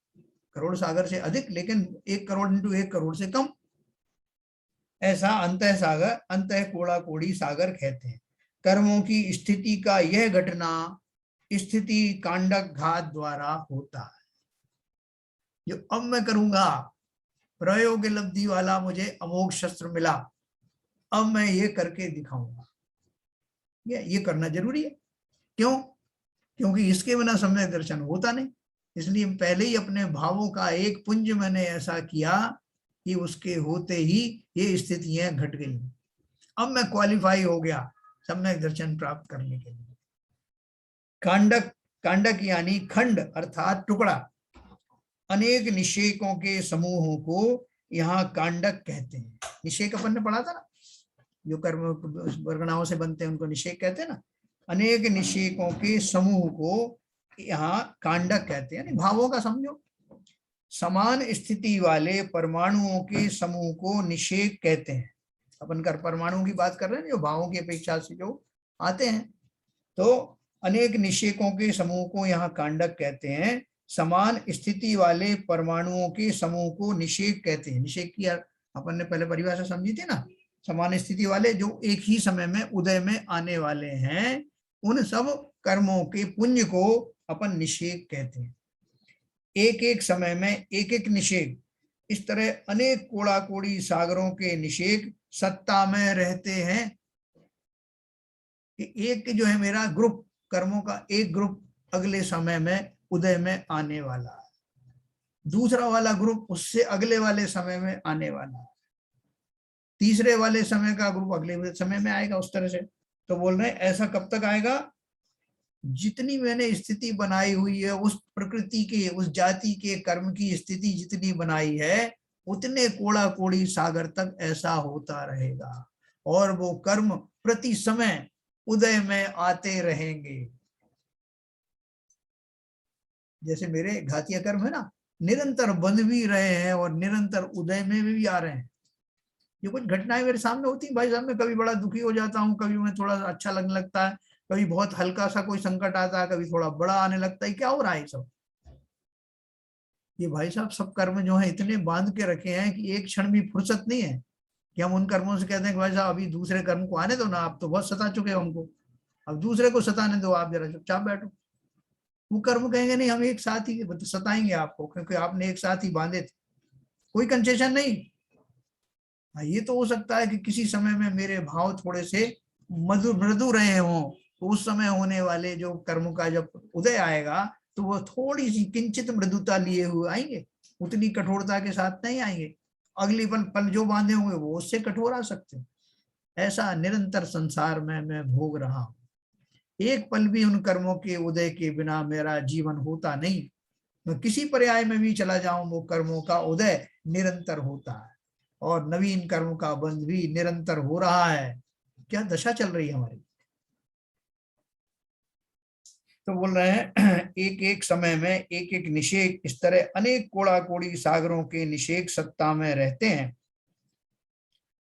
A: करोड़ सागर से अधिक लेकिन 1 करोड़ इंटू 1 करोड़ से कम, ऐसा अंतः सागर अंतः कोड़ा कोड़ी सागर कहते हैं। कर्मों की स्थिति का यह घटना स्थिति कांडक घात द्वारा होता है। जो अब मैं करूंगा, प्रयोग लब्धि वाला मुझे अमोघ शस्त्र मिला, अब मैं ये करके दिखाऊंगा, ये करना जरूरी है। क्यों? क्योंकि इसके बिना सम्यक दर्शन होता नहीं। इसलिए पहले ही अपने भावों का एक पुंज मैंने ऐसा किया कि उसके होते ही ये स्थितियां घट गई। अब मैं क्वालिफाई हो गया सम्यक दर्शन प्राप्त करने के लिए। कांडक, कांडक यानी खंड अर्थात टुकड़ा, अनेक निषेकों के समूहों को यहाँ कांडक कहते हैं। निषेक अपन ने पढ़ा था ना, जो कर्म वर्गणाओं से बनते हैं उनको निषेक कहते हैं ना। अनेक निषेकों के समूह को यहाँ कांडक कहते हैं, यानी भावों का समझो। समान स्थिति वाले परमाणुओं के समूह को निषेक कहते हैं। अपन कर परमाणुओं की बात कर रहे हैं जो भावों की अपेक्षा से जो आते हैं, तो अनेक निषेकों के समूह को यहाँ कांडक कहते हैं। समान स्थिति वाले परमाणुओं के समूह को निषेक कहते हैं। निषेक की अपन ने पहले परिभाषा समझी थी ना, समान स्थिति वाले जो एक ही समय में उदय में आने वाले हैं, उन सब कर्मों के पुण्य को अपन निषेक कहते हैं। एक एक समय में एक एक निषेक, इस तरह अनेक कोड़ा कोड़ी सागरों के निषेक सत्ता में रहते हैं। एक जो है मेरा ग्रुप, कर्मों का एक ग्रुप अगले समय में उदय में आने वाला है, दूसरा वाला ग्रुप उससे अगले वाले समय में आने वाला है, तीसरे वाले समय का ग्रुप अगले समय में आएगा, उस तरह से। तो बोल रहे हैं ऐसा कब तक आएगा, जितनी मैंने स्थिति बनाई हुई है उस प्रकृति के, उस जाति के कर्म की स्थिति जितनी बनाई है, उतने कोड़ा कोड़ी सागर तक ऐसा होता रहेगा, और वो कर्म प्रति समय उदय में आते रहेंगे। जैसे मेरे घातिया कर्म है ना, निरंतर बन भी रहे हैं और निरंतर उदय में भी आ रहे हैं। ये कुछ घटनाएं मेरे सामने होती हैं भाई साहब, मैं कभी बड़ा दुखी हो जाता हूँ, कभी मैं थोड़ा अच्छा लगने लगता है, कभी बहुत हल्का सा कोई संकट आता है, कभी थोड़ा बड़ा आने लगता है। क्या हो रहा है सब? ये भाई साहब सब कर्म जो है इतने बांध के रखे हैं कि एक क्षण भी फुर्सत नहीं है कि हम उन कर्मों से कहते हैं कि भाई साहब अभी दूसरे कर्म को आने दो ना, आप तो बहुत सता चुके हो हमको, अब दूसरे को सताने दो, आप जरा चुपचाप बैठो। वो कर्म कहेंगे नहीं हम एक साथ ही सताएंगे आपको, क्योंकि आपने एक साथ ही बांधे थे, कोई कंसेशन नहीं। ये तो हो सकता है कि किसी समय में मेरे भाव थोड़े से मृदु रहे हों, तो उस समय होने वाले जो कर्म का जब उदय आएगा तो वो थोड़ी सी किंचित मृदुता लिए हुए आएंगे, उतनी कठोरता के साथ नहीं आएंगे। अगली पल पल जो बांधे हुए वो उससे कठोर आ सकते हैं। ऐसा निरंतर संसार में मैं भोग रहा हूं, एक पल भी उन कर्मों के उदय के बिना मेरा जीवन होता नहीं। मैं किसी पर्याय में भी चला जाऊं, वो कर्मों का उदय निरंतर होता है और नवीन कर्म का बंध भी निरंतर हो रहा है। क्या दशा चल रही है हमारी। तो बोल रहे हैं एक एक समय में एक एक निषेक, इस तरह अनेक कोड़ा कोड़ी सागरों के निषेक सत्ता में रहते हैं।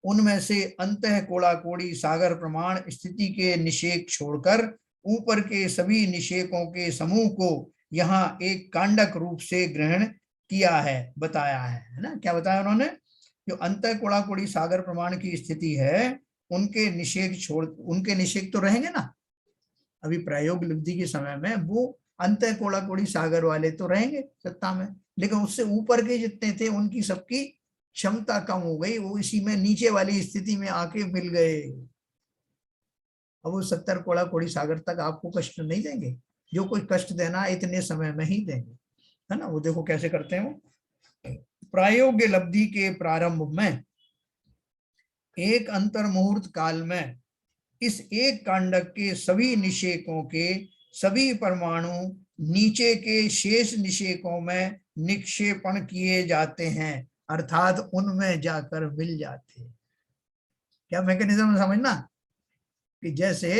A: उनमें से अंतः कोड़ा कोड़ी सागर प्रमाण स्थिति के निषेक छोड़कर ऊपर के सभी निषेकों के समूह को यहाँ एक कांडक रूप से ग्रहण किया है, बताया है ना। क्या बताया उन्होंने? जो अंतः कोड़ा कोड़ी सागर प्रमाण की स्थिति है, उनके निषेक तो रहेंगे ना। अभी प्रयोग लब्धि के समय में वो अंतः कोड़ा कोड़ी सागर वाले तो रहेंगे सत्ता में, लेकिन उससे ऊपर के जितने थे उनकी सबकी क्षमता कम हो गई, वो इसी में नीचे वाली स्थिति में आके मिल गए। अब वो 70 कोड़ा कोड़ी सागर तक आपको कष्ट नहीं देंगे, जो कोई कष्ट देना इतने समय में ही देंगे, है ना। वो देखो कैसे करते हैं वो। प्रायोग्य लब्धि के प्रारंभ में एक अंतर मुहूर्त काल में इस एक कांडक के सभी निषेकों के सभी परमाणु नीचे के शेष निषेकों में निक्षेपण किए जाते हैं, अर्थात उनमें जाकर मिल जाते हैं। क्या मैकेनिज्म समझना? कि जैसे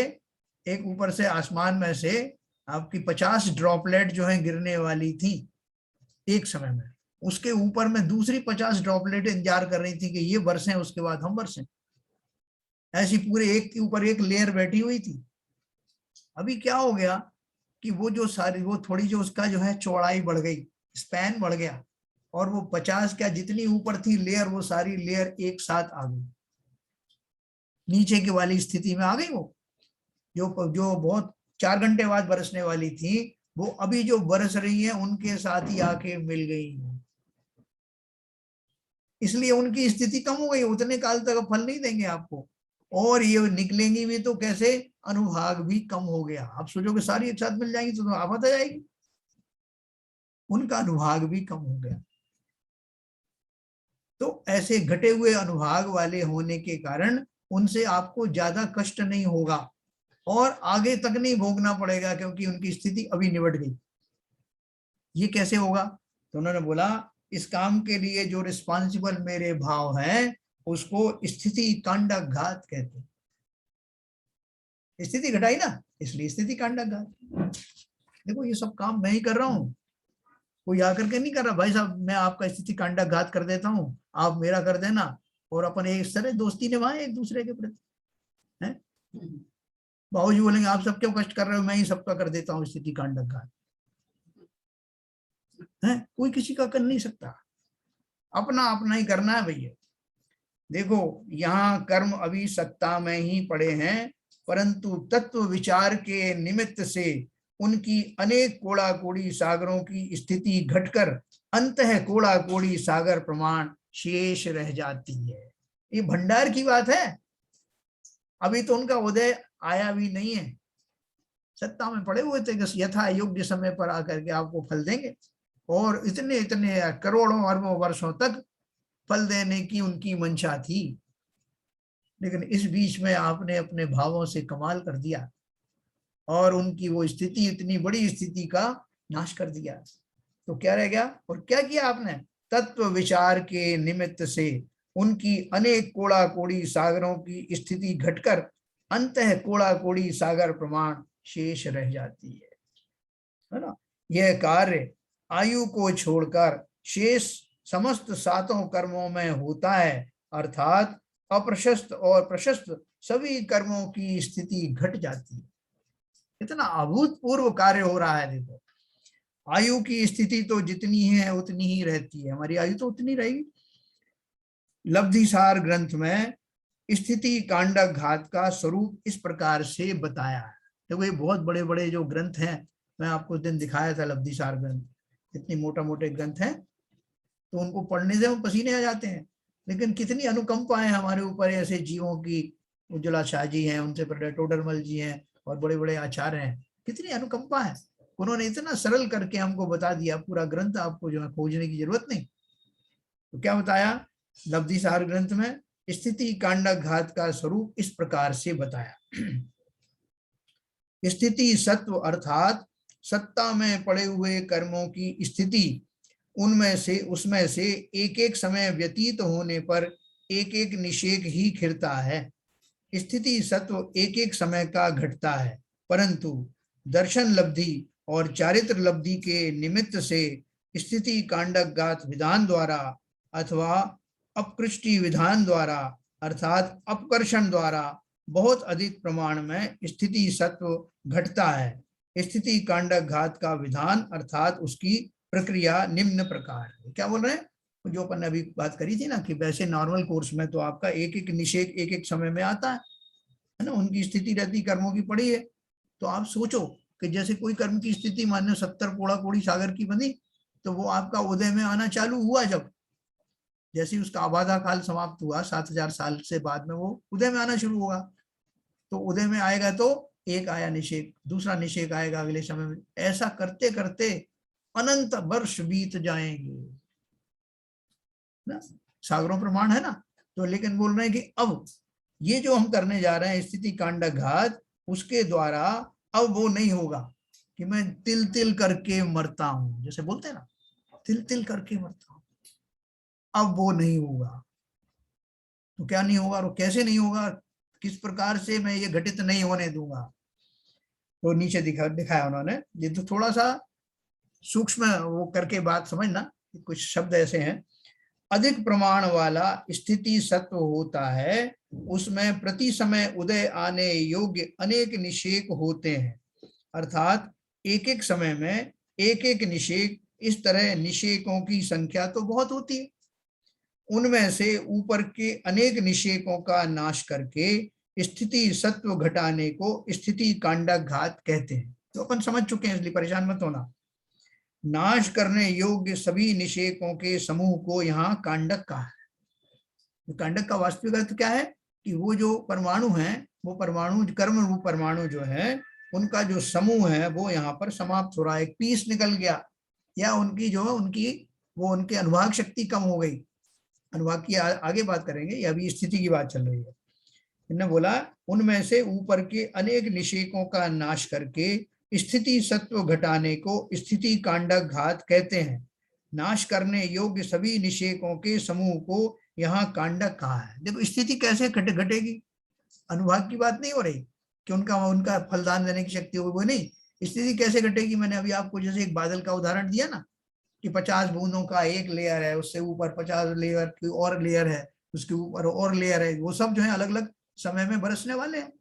A: एक ऊपर से आसमान में से आपकी 50 ड्रॉपलेट जो है गिरने वाली थी एक समय में, उसके ऊपर में दूसरी 50 ड्रॉपलेट इंतजार कर रही थी कि ये बरसें, उसके बाद हम बरसें। ऐसी पूरे एक के ऊपर एक लेयर बैठी हुई थी। अभी क्या हो गया कि वो जो सारी, वो थोड़ी जो उसका जो है चौड़ाई बढ़ गई, स्पैन बढ़ गया, और वो 50 क्या जितनी ऊपर थी लेयर, वो सारी लेयर एक साथ आ गई, नीचे की वाली स्थिति में आ गई। वो जो बहुत 4 घंटे बाद बरसने वाली थी, वो अभी जो बरस रही है उनके साथ ही आके मिल गई, इसलिए उनकी स्थिति कम हो गई। उतने काल तक फल नहीं देंगे आपको, और ये निकलेंगी भी तो कैसे, अनुभाग भी कम हो गया। आप सोचोगे सारी एक साथ मिल जाएंगी तो आफत आ जाएगी, उनका अनुभाग भी कम हो गया। तो ऐसे घटे हुए अनुभाग वाले होने के कारण उनसे आपको ज्यादा कष्ट नहीं होगा और आगे तक नहीं भोगना पड़ेगा, क्योंकि उनकी स्थिति अभी निबट गई। ये कैसे होगा? तो उन्होंने बोला इस काम के लिए जो रिस्पॉन्सिबल मेरे भाव हैं उसको स्थिति कांडक घात कहते हैं। स्थिति घटाई ना, इसलिए स्थिति कांडक घात। देखो ये सब काम मैं ही कर रहा हूँ, कोई आकर के नहीं कर रहा। भाई साहब मैं आपका स्थिति कांडक घात कर देता हूँ, आप मेरा कर देना, और अपन एक तरह दोस्ती निभाए एक दूसरे के प्रति, है। बाबूजी बोलेंगे आप सब क्यों कष्ट कर रहे हो, मैं ही सबका कर देता हूँ स्थिति कांडक घात, है। कोई किसी का कर नहीं सकता, अपना अपना ही करना है भैया। देखो यहाँ कर्म अभी सत्ता में ही पड़े हैं, परंतु तत्व विचार के निमित्त से उनकी अनेक कोड़ा कोड़ी सागरों की स्थिति घटकर अंतः कोड़ा कोड़ी सागर प्रमाण शेष रह जाती है। ये भंडार की बात है, अभी तो उनका उदय आया भी नहीं है, सत्ता में पड़े हुए थे, यथा योग्य समय पर आकर के आपको फल देंगे, और इतने इतने करोड़ों अरबों वर्षों तक फल देने की उनकी मंशा थी। लेकिन इस बीच में आपने अपने भावों से कमाल कर दिया और उनकी वो स्थिति, इतनी बड़ी स्थिति का नाश कर दिया। तो क्या रह गया? और क्या किया आपने? तत्व विचार के निमित्त से उनकी अनेक कोड़ा कोड़ी सागरों की स्थिति घटकर अंतः कोड़ा कोड़ी सागर प्रमाण शेष रह जाती है ना। यह कार्य आयु को छोड़कर शेष समस्त सातों कर्मों में होता है, अर्थात अप्रशस्त और प्रशस्त सभी कर्मों की स्थिति घट जाती है। इतना अभूतपूर्व कार्य हो रहा है। देखो आयु की स्थिति तो जितनी है उतनी ही रहती है, हमारी आयु तो उतनी रहेगी। लब्धिसार ग्रंथ में स्थिति कांडक घात का स्वरूप इस प्रकार से बताया है। देखो ये बहुत बड़े बड़े जो ग्रंथ हैं, मैं आपको उस दिन दिखाया था लब्धिसार ग्रंथ, इतनी मोटा मोटे ग्रंथ हैं, तो उनको पढ़ने से हम पसीने आ जाते हैं। लेकिन कितनी अनुकंपा है हमारे ऊपर ऐसे जीवों की। उज्ज्वला शाह जी हैं, उनसे पहले टोडरमल जी हैं, और बड़े बड़े आचार्य हैं, कितनी अनुकंपा है। उन्होंने इतना सरल करके हमको बता दिया, पूरा ग्रंथ आपको जो है खोजने की जरूरत नहीं। तो क्या बताया लब्धिसार ग्रंथ में? स्थिति कांडक घात का स्वरूप इस प्रकार से बताया। स्थिति सत्व अर्थात सत्ता में पड़े हुए कर्मों की स्थिति, उनमें से उसमें से एक एक समय व्यतीत होने पर एक एक निषेक ही खिरता है। स्थिति सत्व एक एक समय का घटता है, परंतु दर्शन लब्धि और चारित्र लब्धि के निमित्त से स्थिति कांडक घात विधान द्वारा अथवा अपकृष्टि विधान द्वारा अर्थात अपकर्षण द्वारा बहुत अधिक प्रमाण में स्थिति सत्व घटता है। स्थिति कांडक घात का विधान अर्थात उसकी प्रक्रिया निम्न प्रकार है। क्या बोल रहे हैं? जो अपन ने अभी बात करी थी ना कि वैसे नॉर्मल कोर्स में तो आपका एक एक निषेध एक एक समय में आता है ना, उनकी स्थिति रहती कर्मों की पड़ी है। तो आप सोचो कि जैसे कोई कर्म की स्थिति मान लो 70 कोड़ा कोड़ी सागर की बनी, तो वो आपका उदय में आना चालू हुआ जब जैसे ही उसका आबादा काल समाप्त हुआ 7000 साल से बाद में वो उदय में आना शुरू होगा। तो उदय में आएगा तो एक आया निषेक, दूसरा निषेक आएगा अगले समय में, ऐसा करते करते अनंत वर्ष बीत जाएंगे ना। सागरों प्रमाण है ना। तो लेकिन बोल रहे हैं कि अब ये जो हम करने जा रहे हैं स्थिति कांडक घात, उसके द्वारा अब वो नहीं होगा कि मैं तिल तिल करके मरता हूं, जैसे बोलते हैं ना तिल तिल करके मरता हूं, अब वो नहीं होगा। तो क्या नहीं होगा और कैसे नहीं होगा, किस प्रकार से मैं ये घटित नहीं होने दूंगा? तो नीचे दिखाया उन्होंने। ये तो थोड़ा सा सूक्ष्म वो करके बात समझना, कुछ शब्द ऐसे हैं। अधिक प्रमाण वाला स्थिति सत्व होता है, उसमें प्रति समय उदय आने योग्य अनेक निषेक होते हैं, अर्थात एक एक समय में एक एक निषेक। इस तरह निषेकों की संख्या तो बहुत होती है, उनमें से ऊपर के अनेक निषेकों का नाश करके स्थिति सत्व घटाने को स्थिति कांडक घात कहते हैं। तो अपन समझ चुके हैं, इसलिए परेशान मत होना। नाश करने योग्य सभी निषेकों के समूह को यहाँ कांडक कहा है। कांडक का वास्तविक अर्थ क्या है कि वो जो परमाणु हैं, वो परमाणु कर्म रूप परमाणु जो है, उनका जो समूह है वो यहाँ पर समाप्त हो रहा है, एक पीस निकल गया, या उनकी जो उनकी वो उनके अनुभाग शक्ति कम हो गई। अनुभाग की आगे बात करेंगे, ये अभी स्थिति की बात चल रही है। इन्होंने बोला उनमें से ऊपर के अनेक निषेकों का नाश करके स्थिति सत्व घटाने को स्थिति कांडक घात कहते हैं। नाश करने योग्य सभी निषेकों के समूह को यहाँ कांडक कहा है। देखो स्थिति कैसे घटेगी, अनुभाग की बात नहीं हो रही कि उनका फलदान देने की शक्ति होगी, वो नहीं। स्थिति कैसे घटेगी, मैंने अभी आपको जैसे एक बादल का उदाहरण दिया ना कि 50 बूंदों का एक लेयर है, उससे ऊपर 50 लेयर की और लेयर है, उसके ऊपर और लेयर है, वो सब जो है अलग अलग समय में बरसने वाले हैं।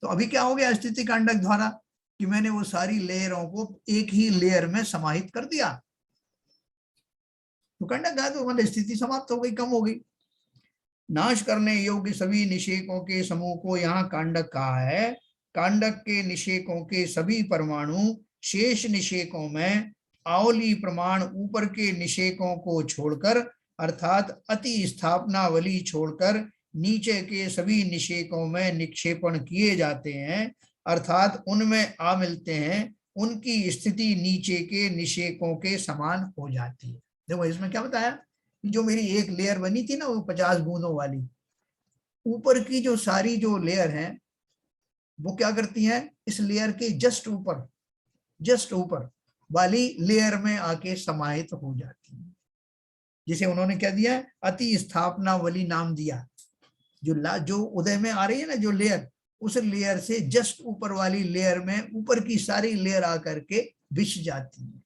A: तो अभी क्या हो गया स्थिति कांडक द्वारा कि मैंने वो सारी लेयरों को एक ही लेयर में समाहित कर दिया, तो कांडक घात तो मतलब स्थिति समाप्त हो गई, कम हो गई। नाश करने योग्य सभी निषेकों के समूह को यहाँ कांडक कहा है। कांडक के निषेकों के सभी परमाणु शेष निषेकों में आवली प्रमाण ऊपर के निषेकों को छोड़कर अर्थात अति स्थापनावली छोड़कर नीचे के सभी निषेकों में निक्षेपण किए जाते हैं, अर्थात उनमें आ मिलते हैं। उनकी स्थिति नीचे के निषेकों के समान हो जाती है। देखो इसमें क्या बताया, जो मेरी एक लेयर बनी थी ना वो 50 बूंदों वाली, ऊपर की जो सारी जो लेयर है वो क्या करती है, इस लेयर के जस्ट ऊपर वाली लेयर में आके समाहित हो जाती है, जिसे उन्होंने क्या दिया, अति स्थापनावली नाम दिया। जो उदय में आ रही है ना जो लेयर, उस लेयर से जस्ट ऊपर वाली लेयर में ऊपर की सारी लेयर आकर के बिछ जाती है।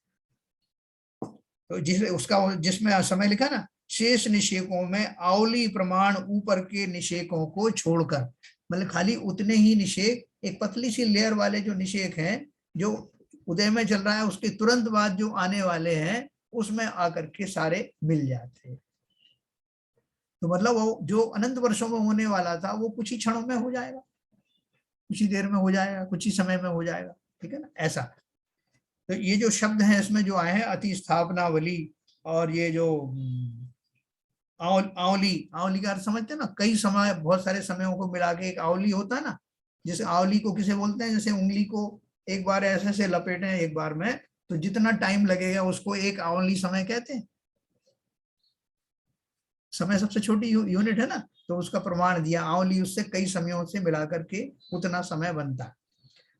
A: तो जिसमें समय लिखा ना शेष निषेकों में आवली प्रमाण ऊपर के निषेकों को छोड़कर, मतलब खाली उतने ही निषेक, एक पतली सी लेयर वाले जो निषेक हैं जो उदय में चल रहा है उसके तुरंत बाद जो आने वाले हैं उसमें आकर के सारे मिल जाते हैं। तो मतलब वो जो अनंत वर्षों में होने वाला था वो कुछ ही क्षणों में हो जाएगा, कुछ ही देर में हो जाएगा, कुछ ही समय में हो जाएगा, ठीक है ना, ऐसा। तो ये जो शब्द हैं इसमें जो आए हैं अति स्थापनावली और ये जो आवली का अर्थ समझते हैं ना, कई समय बहुत सारे समयों को मिला के एक आवली होता है ना। जैसे आवली को किसे बोलते हैं, जैसे उंगली को एक बार ऐसे से लपेटे एक बार में तो जितना टाइम लगेगा उसको एक आवली समय कहते हैं। समय सबसे छोटी यूनिट है ना, तो उसका प्रमाण दिया आवली, उससे कई समयों से मिलाकर के उतना समय बनता है।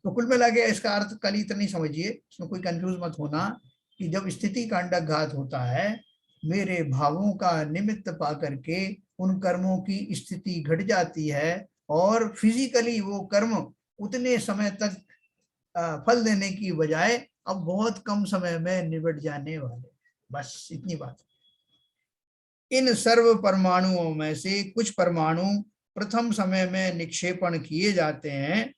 A: तो कुल मिला के इसका अर्थ कल इतनी समझिए, इसमें कोई कंफ्यूज मत होना कि जब स्थिति कांडक घात होता है मेरे भावों का निमित्त पा करके उन कर्मों की स्थिति घट जाती है और फिजिकली वो कर्म उतने समय तक फल देने की बजाय अब बहुत कम समय में निबट जाने वाले। बस इतनी बात। इन सर्व परमाणुओं में से कुछ परमाणु प्रथम समय में निक्षेपण किए जाते हैं,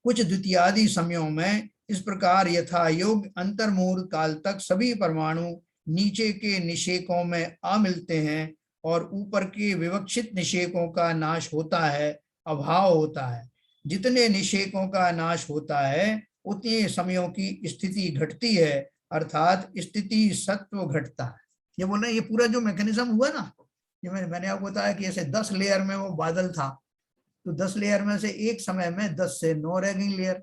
A: कुछ द्वितीयादि समयों में। इस प्रकार यथा योग अंतर्मुहूर्त काल तक सभी परमाणु नीचे के निषेकों में आ मिलते हैं और ऊपर के विवक्षित निषेकों का नाश होता है, अभाव होता है। जितने निषेकों का नाश होता है उतने समयों की स्थिति घटती है, अर्थात स्थिति सत्व घटता है। ये बोल रहे ये पूरा जो मैकेनिज्म हुआ ना, ये मैंने आपको बताया कि ऐसे 10 लेयर में वो बादल था, तो 10 लेयर में से एक समय में 10 से 9 रह गई लेयर,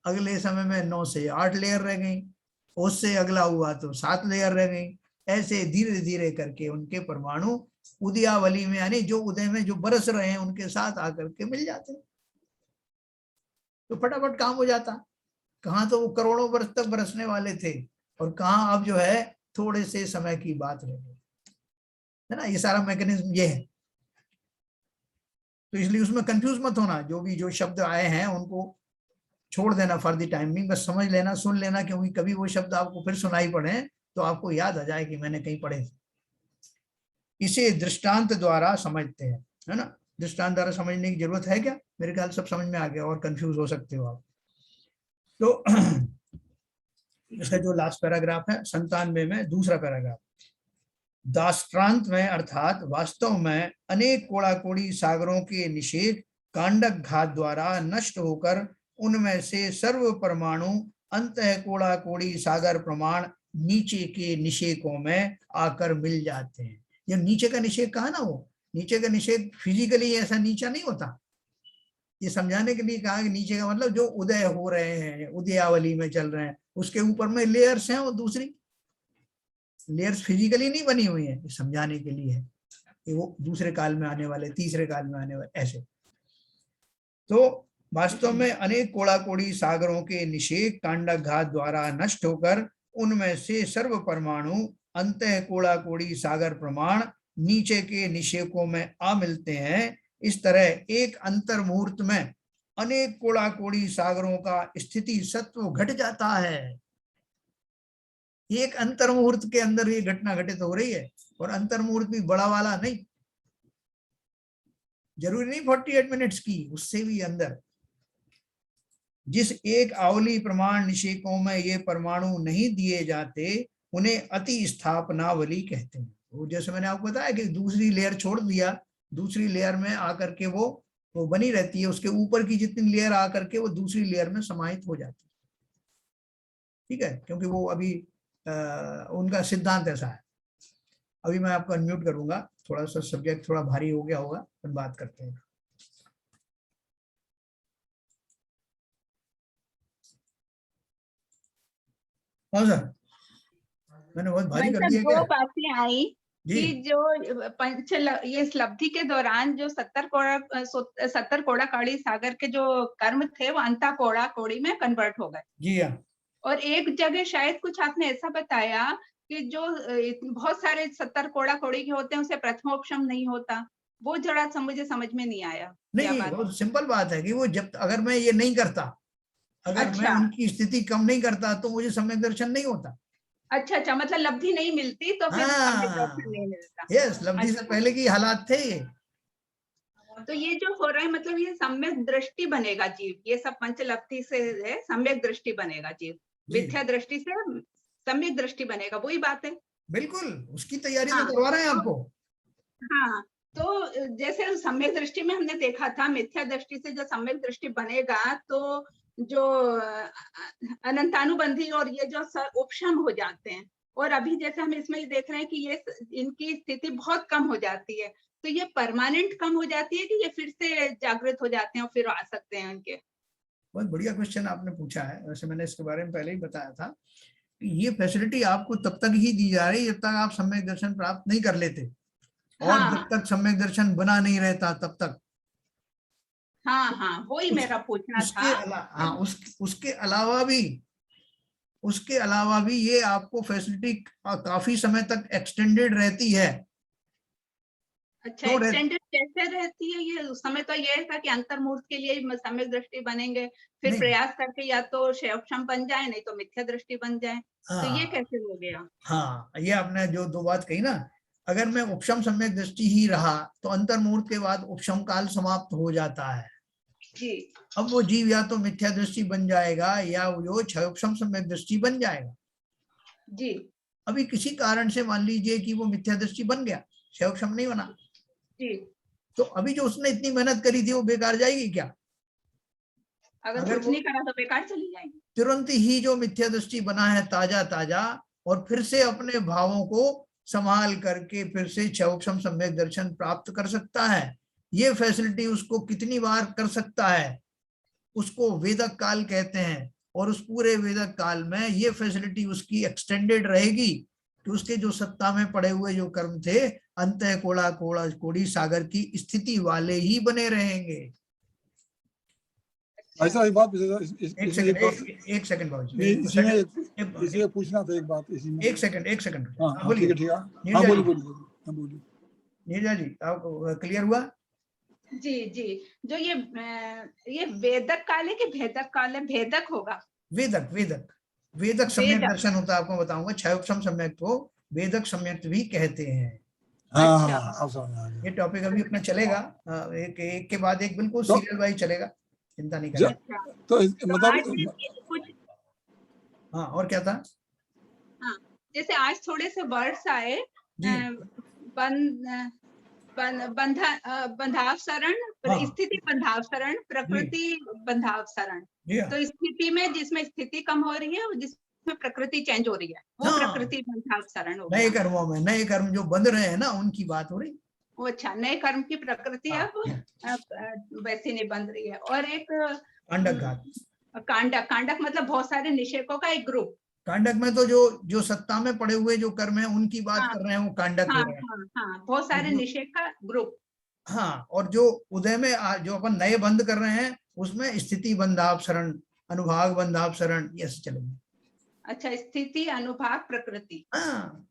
A: अगले समय में 9 से 8 लेयर रह गई, उससे अगला हुआ तो 7 लेयर रह गई। ऐसे धीरे धीरे करके उनके परमाणु उदयावली में, यानी जो उदय में जो बरस रहे हैं उनके साथ आकर के मिल जाते हैं, तो फटाफट काम हो जाता। कहाँ तो वो करोड़ों वर्ष तक बरसने वाले थे और कहाँ अब जो है थोड़े से समय की बात रह गई, है ना। ये सारा मैकेनिज्म ये है। तो इसलिए उसमें कंफ्यूज मत होना, जो शब्द आए हैं उनको छोड़ देना फॉर द टाइम बिंग, बस समझ लेना, सुन लेना, क्योंकि कभी वो शब्द आपको फिर सुनाई पड़े तो आपको याद आ जाए कि मैंने कहीं पढ़े। इसे दृष्टांत द्वारा समझते हैं, है ना। दृष्टांत द्वारा समझने की जरूरत है क्या? मेरे ख्याल सब समझ में आ गया, और कंफ्यूज हो सकते हो आप। तो इसका जो लास्ट पैराग्राफ है 97 में, दूसरा पैराग्राफ, दाष्ट्रांत में अर्थात वास्तव में अनेक कोड़ाकोड़ी सागरों के निषेध कांडक घात द्वारा नष्ट होकर उनमें से सर्व परमाणु अंतः कोड़ाकोड़ी सागर प्रमाण नीचे के निषेकों में आकर मिल जाते हैं। ये नीचे का निषेक कहा ना, वो नीचे का निषेक फिजिकली ऐसा नीचा नहीं होता। ये समझाने के लिए कहा कि नीचे का मतलब जो उदय हो रहे हैं, उदयावली में चल रहे हैं, उसके ऊपर में लेयर्स हैं, वो दूसरी लेयर्स फिजिकली नहीं बनी हुई है, समझाने के लिए है कि वो दूसरे काल में आने वाले, तीसरे काल में आने वाले, ऐसे। तो वास्तव में अनेक कोड़ाकोड़ी सागरों के निषेक कांडघात द्वारा नष्ट होकर उनमें से सर्व परमाणु अंतः कोड़ाकोड़ी सागर प्रमाण नीचे के निषेकों में आ मिलते हैं। इस तरह एक अंतर मुहूर्त में अनेक कोड़ाकोड़ी सागरों का स्थिति सत्व घट जाता है। एक अंतर मुहूर्त के अंदर ये घटना घटित हो रही है, और अंतर मुहूर्त भी बड़ा वाला नहीं, जरूरी नहीं 48 मिनट्स की, उससे भी अंदर। जिस एक आवली प्रमाण निषेकों में ये परमाणु नहीं दिए जाते उन्हें अति स्थापनावली कहते हैं। वो जैसे मैंने आपको बताया कि दूसरी लेयर छोड़ दिया, दूसरी लेयर में आकर के वो बनी रहती है, उसके ऊपर की जितनी लेयर आकर के वो दूसरी लेयर में समाहित हो जाती है, ठीक है, क्योंकि वो अभी उनका सिद्धांत ऐसा है। अभी मैं आपको अनम्यूट करूंगा, थोड़ा सा सब्जेक्ट थोड़ा भारी हो गया होगा, फिर बात करते हैं। हाँ सर, मैंने बहुत भारी कर दिया क्या?
B: दो बातें आई
A: जी
B: कि जो पंच ये लब्धि के दौरान जो 70 कोड़ाकोड़ी सागर के जो कर्म थे वो अंता कोड़ाकोड़ी में कन्वर्ट हो गए।
A: जी हाँ।
B: और एक जगह शायद कुछ आपने ऐसा बताया कि जो बहुत सारे 70 कोड़ाकोड़ी के होते हैं उसे प्रथमोपशम नहीं होता, वो जरा मुझे समझ में नहीं आया।
A: नहीं, वो सिंपल बात है कि वो जब अगर मैं ये नहीं करता, अगर मैं उनकी स्थिति कम नहीं करता तो मुझे सम्यक दर्शन नहीं होता।
B: अच्छा, मतलब लब्धि नहीं मिलती तो फिर सम्यक दर्शन नहीं मिलता।
A: यस, लब्धि से पहले की हालात थे ये।
B: तो ये जो हो रहा है मतलब ये सम्यक दृष्टि बनेगा जीव, ये सब पंच लब्धि से है, सम्यक दृष्टि बनेगा जीव, मिथ्या दृष्टि से सम्यक दृष्टि बनेगा, वही बात है।
A: बिल्कुल, उसकी तैयारी तो करवा रहे हैं आपको।
B: हाँ, तो जैसे सम्यक दृष्टि में हमने देखा था, मिथ्या दृष्टि से जो सम्यक दृष्टि बनेगा तो जो अनंतानुबंधी और ये जो उपशम हो जाते हैं, और अभी जैसे हम इसमें ही देख रहे हैं कि ये इनकी स्थिति बहुत कम हो जाती है, तो ये परमानेंट कम हो जाती है कि ये फिर से जागृत हो जाते हैं और फिर आ सकते हैं उनके? बहुत
A: बढ़िया क्वेश्चन आपने पूछा है। वैसे मैंने इसके बारे में पहले ही बताया था कि ये फैसिलिटी आपको तब तक ही दी जा रही है जब तक आप सम्यक दर्शन प्राप्त नहीं कर लेते, और जब तक सम्यक दर्शन बना नहीं रहता तब तक।
B: हाँ, वही मेरा पूछना था।
A: उसके अलावा भी ये आपको फैसिलिटी काफी समय तक एक्सटेंडेड रहती है।
B: अच्छा,
A: तो
B: एक्सटेंडेड कैसे रहती है ये? उस समय तो ये था कि अंतर्मूर्त के लिए ही सम्यक दृष्टि बनेंगे, फिर
A: नहीं,
B: प्रयास करके या तो क्षयोक्षम बन जाए, नहीं तो मिथ्या दृष्टि बन जाए। तो ये
A: हाँ
B: कैसे हो गया?
A: हाँ, ये आपने जो दो बात कही ना, अगर मैं उपशम सम्यक दृष्टि ही रहा तो अंतर्मुहूर्त के बाद उपशम काल समाप्त हो जाता है।
B: जी
A: अब वो जीव या तो मिथ्या दृष्टि बन जाएगा या वो क्षयोपशम सम्यक दृष्टि बन जाएगा।
B: जी
A: अभी किसी कारण से मान लीजिए कि वो मिथ्या दृष्टि बन गया, क्षयोपशम नहीं बना,
B: जी।
A: तो अभी जो उसने इतनी मेहनत करी थी वो बेकार जाएगी क्या?
B: अगर
A: अगर
B: कुछ
A: वो
B: नहीं करा तो बेकार चली जाएगी।
A: तुरंत ही जो मिथ्या दृष्टि बना है ताजा ताजा, और फिर से अपने भावों को संभाल करके फिर से क्षयोपशम सम्यक दर्शन प्राप्त कर सकता है। ये फैसिलिटी उसको कितनी बार कर सकता है, उसको वेदक काल कहते हैं। और उस पूरे वेदक काल में ये फैसिलिटी उसकी एक्सटेंडेड रहेगी कि उसके जो सत्ता में पड़े हुए जो कर्म थे अंत कोड़ा कोड़ा कोड़ी सागर की स्थिति वाले ही बने रहेंगे।
C: ऐसा एक बात
A: एक सेकंड, एक सेकंड बाबूजी,
C: इसी में इसी में पूछना था एक बात इसी में।
A: एक सेकंड।
C: हाँ ठीक है ठीक है। हाँ
A: नीरजा
C: बोलिए
A: जी,
C: बोलिए हाँ बोलिए।
A: नीरजा जी आपको क्लियर हुआ?
B: जी जी। जो ये वेदक काल है कि भेदक काल है? भेदक होगा।
A: वेदक वेदक वेदक सम्यक
B: वेदक।
A: दर्शन होता है, आपको बताऊंगा। क्षयोपशम सम्यक को वेदक सम्यक भी कहते हैं।
C: हाँ
B: अच्छा।
C: हाँ अब समझ आ गया।
A: ये टॉपिक अभी अपना चलेगा, एक एक के बाद एक बिल्कुल
C: तो-
A: सीरियल वाइज चलेगा, चिंता नहीं करें।
B: अच्छा,
C: तो
B: तो
C: मतलब
B: आज कुछ,
A: हाँ, और क्या था?
B: हाँ, जैसे आज थोड़े से वर्ड्स आए,
A: जी
B: बंधावसरण,
A: हाँ
B: स्थिति बंधावसरण, प्रकृति बंधावसरण।
A: जी हाँ
B: तो स्थिति में जिसमें स्थिति कम हो रही है और जिसमें प्रकृति चेंज हो रही है, वो
A: हाँ।
B: प्रकृति बंधावसरण हो
A: नए
B: गया।
A: कर्मों में नए कर्म जो बंध रहे हैं ना, उनकी बात हो रही।
B: वो अच्छा, नए कर्म की प्रकृति
A: हाँ,
B: अब वैसी नहीं बन रही है। और एक
A: कांडक घात।
B: कांडक, कांडक मतलब बहुत सारे निषेकों का एक ग्रुप।
A: कांडक में तो जो जो सत्ता में पड़े हुए जो कर्म है उनकी बात
B: हाँ
A: कर रहे हैं, वो कांडक
B: हाँ
A: हो रहे हैं।
B: हाँ हाँ, बहुत सारे निषेक का ग्रुप।
A: हाँ, और जो उदय में जो अपन नए बंद कर रहे हैं उसमें स्थिति बंधापसरण, अनुभाग बंधापसरण, ये ऐसे चलेंगे।
B: अच्छा, स्थिति, अनुभाग, प्रकृति।
A: हाँ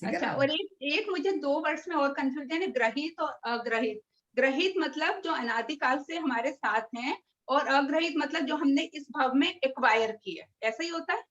A: ठीक है
B: अच्छा,
A: ना।
B: और एक मुझे 2 वर्ड्स में और कंफ्यूजन है, ग्रहित और अग्रहित। ग्रहित मतलब जो अनादिकाल से हमारे साथ हैं, और अग्रहित मतलब जो हमने इस भाव में एक्वायर की है, ऐसा ही होता है?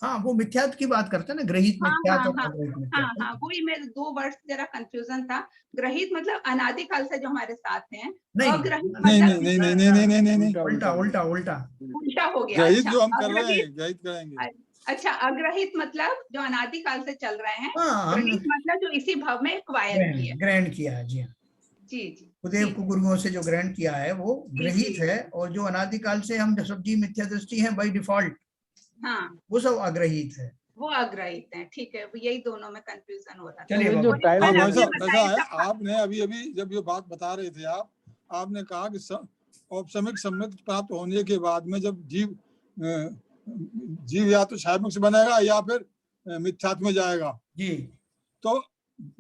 A: हाँ, वो मिथ्यात्व की बात करते हैं ना, ग्रहित
B: हाँ
A: मिथ्यात्व
B: हाँ
A: और
B: हाँ
A: अग्रहित
B: हाँ
A: मिथ्यात्व।
B: हाँ, वही मेरे 2 वर्ड्स जरा कंफ्यूजन था। ग्रहित मतलब अनादिकाल से जो हमारे साथ हैं,
A: नहीं
B: अग्रहित
C: नहीं
B: मतलब
C: नहीं नहीं नहीं नहीं नहीं नहीं नहीं
A: उल्टा उल्टा उल्टा।
B: उल्टा हो गया।
C: ग्रहित
B: अच्छा,
C: जो हम कर रहे
B: अग्रहित,
C: हैं ग्रहित करेंगे।
B: अच्छा, अग्रहित मतलब जो अनादिकाल से चल रहे हैं।
A: हाँ, हमने
B: ग्रहित मतलब जो इसी भाव में एक्वायर किए।
A: ग्रहण किया है, जी हाँ।
B: जी जी
A: गुरुदेव
B: ठीक
A: को
B: है।
A: गुरुओं से जो ग्रहण किया है वो
B: जी
A: ग्रहित
B: जी
A: है, और जो अनादिकाल से हम सब जी मिथ्या दृष्टि है बाई डिफॉल्ट,
B: हाँ,
A: वो सब अग्रहित है।
B: वो अग्रहित है। ठीक है, यही दोनों में कंफ्यूजन हो रहा था।
A: चलिए
D: जो
A: बाबू।
D: टाइम
C: हाँ
B: और
C: भाई
B: आपने
C: साहब ऐसा
B: बताया
C: है,
B: था
C: आपने अभी अभी जब ये बात बता रहे थे आपने कहा कि औपसमिक सम्यक प्राप्त होने के बाद में जब जीव या तो क्षयमुख से बनेगा या फिर मिथ्यात्व में जाएगा।
A: जी
C: तो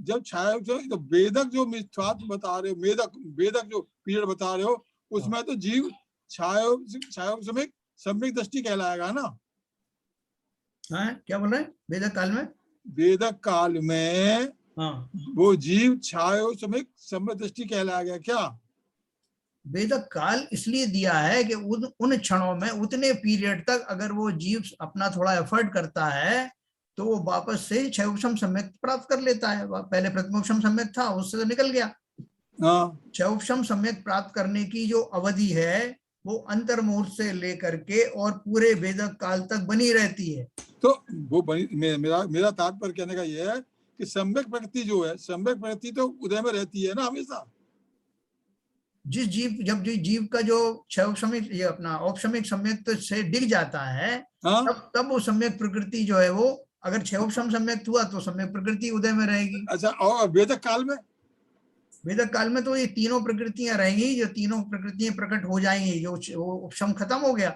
C: जब तो वेदक जो मिथ्यात्व बता रहे हो, वेदक जो पीरियड बता रहे हो, उसमें तो जीव क्षयोपशमिक सम्यक दृष्टि कहलाएगा ना।
A: हाँ, क्या बोल रहे हैं? वेदक काल में,
C: वेदक काल में
A: हाँ,
C: वो जीव क्षयोपशमिक सम्यक दृष्टि कहलाएगा क्या?
A: वेदक काल इसलिए दिया है कि उन क्षणों में उतने पीरियड तक अगर वो जीव अपना थोड़ा एफर्ट करता है तो वो वापस से क्षयोपशम सम्यक प्राप्त कर लेता है। पहले प्रथमोपशम सम्यक था, उससे तो निकल गया।
C: हाँ
A: क्षयोपशम सम्यक प्राप्त करने की जो अवधि है वो अंतर्मुहूर्त से लेकर के और पूरे वेदक काल तक बनी रहती है।
C: तो वो मेरा तात्पर्य कहने का ये है कि सम्यक प्रकृति जो है, सम्यक प्रकृति तो उदय में रहती है ना हमेशा।
A: जिस जीव, जब जीव का जो क्षयोपशमिक ये अपना औपशमिक सम्यक तो से डिग जाता है,
C: हाँ
A: तब वो सम्यक प्रकृति जो है वो, अगर क्षयोपशम सम्यक हुआ तो सम्यक प्रकृति उदय में रहेगी।
C: अच्छा, और वेदक काल में?
A: वेदक काल में तो ये तीनों प्रकृतियां रहेंगी, जो तीनों प्रकृतियां प्रकट हो जाएंगी। जो उपशम खत्म हो गया,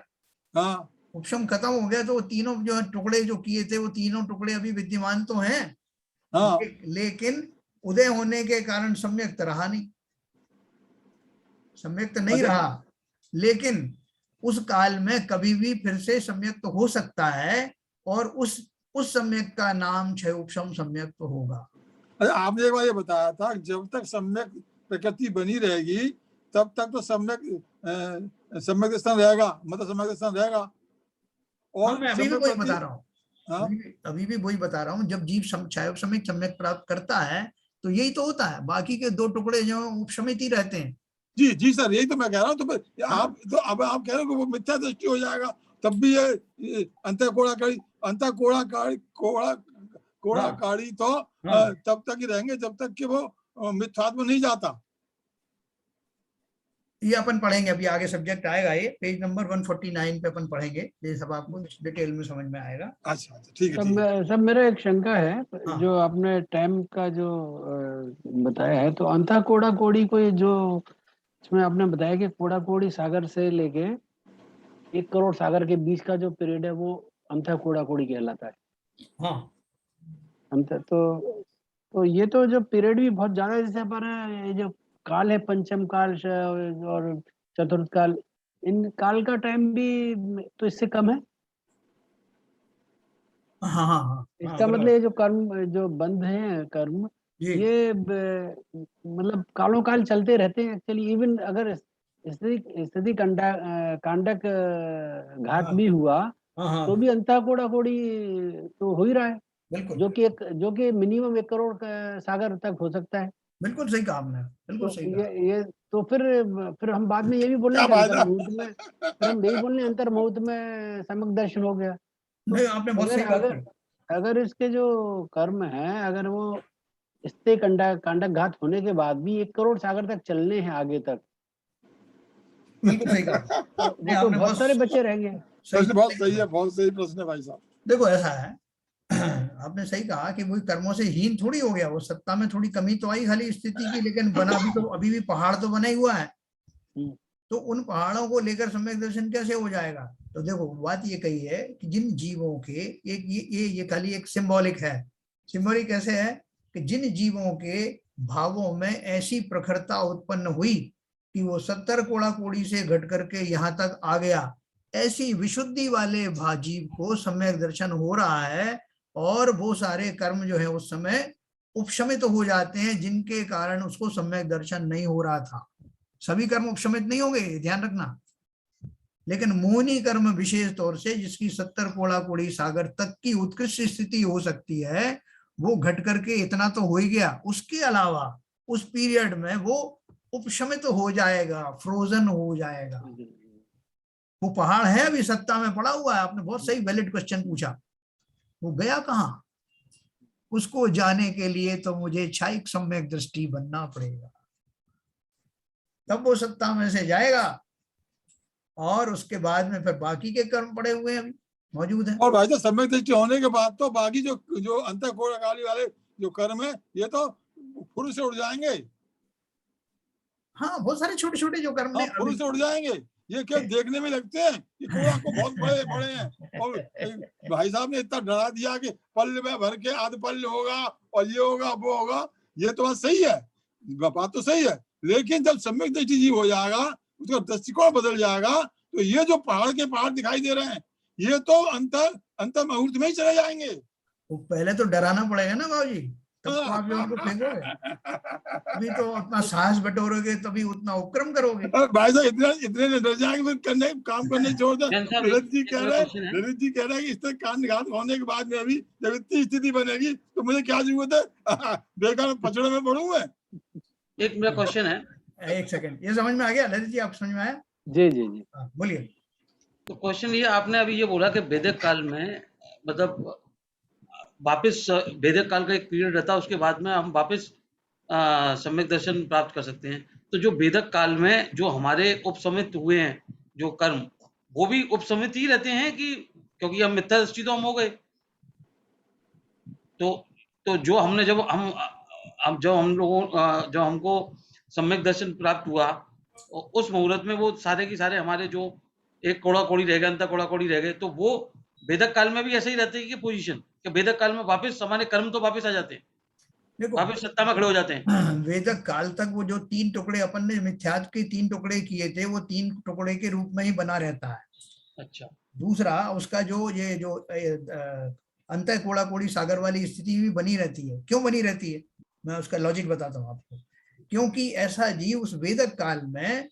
C: हाँ
A: उपशम खत्म हो गया तो वो तीनों जो टुकड़े जो किए थे वो तीनों टुकड़े अभी विद्यमान तो हैं,
C: हाँ
A: लेकिन उदय होने के कारण सम्यक्त रहा नहीं, सम्यक्त नहीं
C: अच्छा।
A: रहा। लेकिन उस काल में कभी भी फिर से सम्यक्त हो सकता है, और उस सम्यक का नाम क्षयोपशम सम्यक्त होगा।
C: अरे आपने एक बार ये बताया था जब तक सम्यक प्रकृति बनी रहेगी तब तक तो सम्यक दर्शन रहेगा, मतलब सम्यक दर्शन रहेगा।
A: हाँ,
C: और
A: मैं अभी भी वही बता रहा हूँ,
C: हाँ
A: अभी भी वही बता रहा हूँ, जब जीव छायोग सम्यक सम्यक प्राप्त करता है तो यही तो होता है, बाकी के दो टुकड़े जो उपशमित ही रहते हैं।
C: जी जी सर, यही तो मैं कह रहा हूँ। तो फिर आप तो अब आप कह रहे हो कि वो मिथ्या दृष्टि हो जाएगा, तब भी ये कोड़ाकारी तो तब तक ही रहेंगे जब तक कि वो मिथ्यात्व नहीं जाता।
A: ये अपन पढ़ेंगे, अभी आगे सब्जेक्ट आएगा, ये पेज नंबर 149 पे अपन पढ़ेंगे, ये सब आपको डिटेल में समझ में आएगा।
C: अच्छा ठीक है।
D: सब मेरा एक शंका है,
A: हाँ।
D: जो आपने टाइम का जो बताया है, तो अंतः कोड़ा कोड़ी को जो इसमें आपने बताया कि कोड़ा कोड़ी सागर से लेके 1 करोड़ सागर के बीच का जो पीरियड है वो अंतः कोड़ा कोड़ी कहलाता है।
A: हाँ,
D: अंतः तो ये तो जो पीरियड भी बहुत ज्यादा, जैसे पर ये जो काल है, पंचम काल और चतुर्थ काल, इन काल का टाइम भी तो इससे कम है।
A: हाँ, हाँ, हाँ,
D: इसका मतलब ये जो कर्म जो बंध है कर्म, ये मतलब कालों काल चलते रहते हैं एक्चुअली। इवन अगर स्थिति कांडक घाट भी हुआ तो भी अंतः कोड़ा कोड़ी तो हो ही रहा है,
A: बिल्कुल
D: जो कि मिनिमम 1 करोड़ सागर तक हो सकता है।
A: बिल्कुल सही कहा आपने, बिल्कुल
D: तो
A: सही कहा।
D: ये तो फिर हम बाद में ये भी बोल रहे हैं कि अंतर्मुहूर्त में, फिर हम यही बोल रहे हैं अंतर्मुहूर्त में सम्यक दर्शन हो गया।
A: नहीं, आपने बहुत सही बात कही।
D: अगर इसके जो कर्म है, अगर वो इससे कांडक घात होने के बाद भी 1 करोड़ सागर तक चलने हैं आगे तक,
A: बिल्कुल सही कहा।
D: तो बहुत सारे बच्चे रहेंगे।
C: प्रश्न बहुत सही है, बहुत सही प्रश्न है भाई साहब।
A: देखो ऐसा है, आपने सही कहा कि वो कर्मों से हीन थोड़ी हो गया, वो सत्ता में थोड़ी कमी तो आई खाली स्थिति की, लेकिन बना भी तो अभी भी पहाड़ तो बना ही हुआ है। तो उन पहाड़ों को लेकर सम्यक दर्शन कैसे हो जाएगा? तो देखो बात ये कही है कि जिन जीवों के एक ये खाली एक सिंबॉलिक है। सिंबॉलिक कैसे है कि जिन जीवों के भावों में ऐसी प्रखरता उत्पन्न हुई कि वो 70 कोड़ा कोड़ी से घट करके यहाँ तक आ गया, ऐसी विशुद्धि वाले भाजीव को सम्यक दर्शन हो रहा है, और वो सारे कर्म जो है उस समय उपशमित हो जाते हैं, जिनके कारण उसको सम्यक दर्शन नहीं हो रहा था। सभी कर्म उपशमित नहीं होंगे, ध्यान रखना, लेकिन मोहिनी कर्म विशेष तौर से जिसकी 70 कोड़ा कोड़ी सागर तक की उत्कृष्ट स्थिति हो सकती है, वो घट करके इतना तो हो ही गया। उसके अलावा उस पीरियड में वो उपशमित हो जाएगा, फ्रोजन हो जाएगा। वो पहाड़ है अभी सत्ता में पड़ा हुआ है। आपने बहुत सही वैलिड क्वेश्चन पूछा, वो गया कहां? उसको जाने के लिए तो मुझे क्षायिक सम्यक दृष्टि बनना पड़ेगा, तब वो सत्ता में से जाएगा, और उसके बाद में फिर बाकी के कर्म पड़े हुए अभी मौजूद है।
C: और भाई साहब सम्यक दृष्टि होने के बाद तो बाकी जो अंतः कोड़ाकारी वाले जो कर्म है ये तो फुर से उड़ जाएंगे।
A: हाँ, बहुत सारे छोटे छोटे जो कर्म
C: हाँ, फुर से उड़ जाएंगे। ये क्या देखने में लगते हैं कि कोड़ा को बहुत बड़े बड़े हैं, और भाई साहब ने इतना डरा दिया कि पल्ल में भर के आध पल्ल होगा और ये होगा वो होगा। ये तो बात सही है, बात तो सही है, लेकिन जब सम्यक दृष्टि जीव हो जाएगा, उसका दृष्टिकोण बदल जाएगा, तो ये जो पहाड़ के पहाड़ दिखाई दे रहे हैं ये तो अंतर मुहूर्त में ही चले जाएंगे।
A: वो पहले तो डराना पड़ेगा ना बाबूजी, तब तो आप जो उनको फेंकोगे, अभी तो उतना साहस बटोरोगे तभी उतना उपक्रम करोगे।
C: भाई साहब इतने डर जाएंगे फिर करने काम करने छोड़ दे। ललित जी कह रहे हैं कि इस तरह कांड घात होने के बाद में अभी जब इतनी स्थिति बनेगी तो मुझे क्या जरूरत है बेकार पचड़े में पड़ूं मैं।
E: एक मेरा क्वेश्चन है,
A: एक सेकंड, ये समझ में आ गया ललित जी? आप समझ में आया?
D: जी जी जी,
A: बोलिए।
E: तो क्वेश्चन ये, आपने अभी ये बोला कि वैदिक काल में मतलब वापस वैदिक काल का एक पीरियड रहता है, उसके बाद में हम वापस सम्यक दर्शन प्राप्त कर सकते हैं। तो जो वैदिक काल में जो हमारे उपसमित हुए हैं जो कर्म, वो भी उपसमित ही रहते हैं कि क्योंकि हम मिथ्या दृष्टि तो हम हो गए, तो जो हमने जब हमको सम्यक दर्शन प्राप्त हुआ उस मुहूर्त में वो सारे के सारे हमारे जो 1 कोड़ा कोड़ी रह गए, अंतर कोड़ा कोड़ी रह गए, तो वो वैदिक काल में भी ऐसे ही रहते हैं कि पोजीशन कि वैदिक काल में वापस हमारे कर्म तो वापस आ जाते हैं, वापस सत्ता में खड़े हो जाते हैं।
A: वैदिक काल तक वो जो 3 टुकड़े अपन ने मिथ्यात्व के 3 टुकड़े किए थे, वो 3 टुकड़े के रूप में ही बना रहता है।
E: अच्छा,
A: दूसरा उसका जो ये जो अंतः कोड़ा कोड़ी सागर वाली स्थिति भी बनी रहती है। क्यों बनी रहती है? मैं उसका लॉजिक बताता हूँ आपको। क्योंकि ऐसा जीव उस वेदक काल में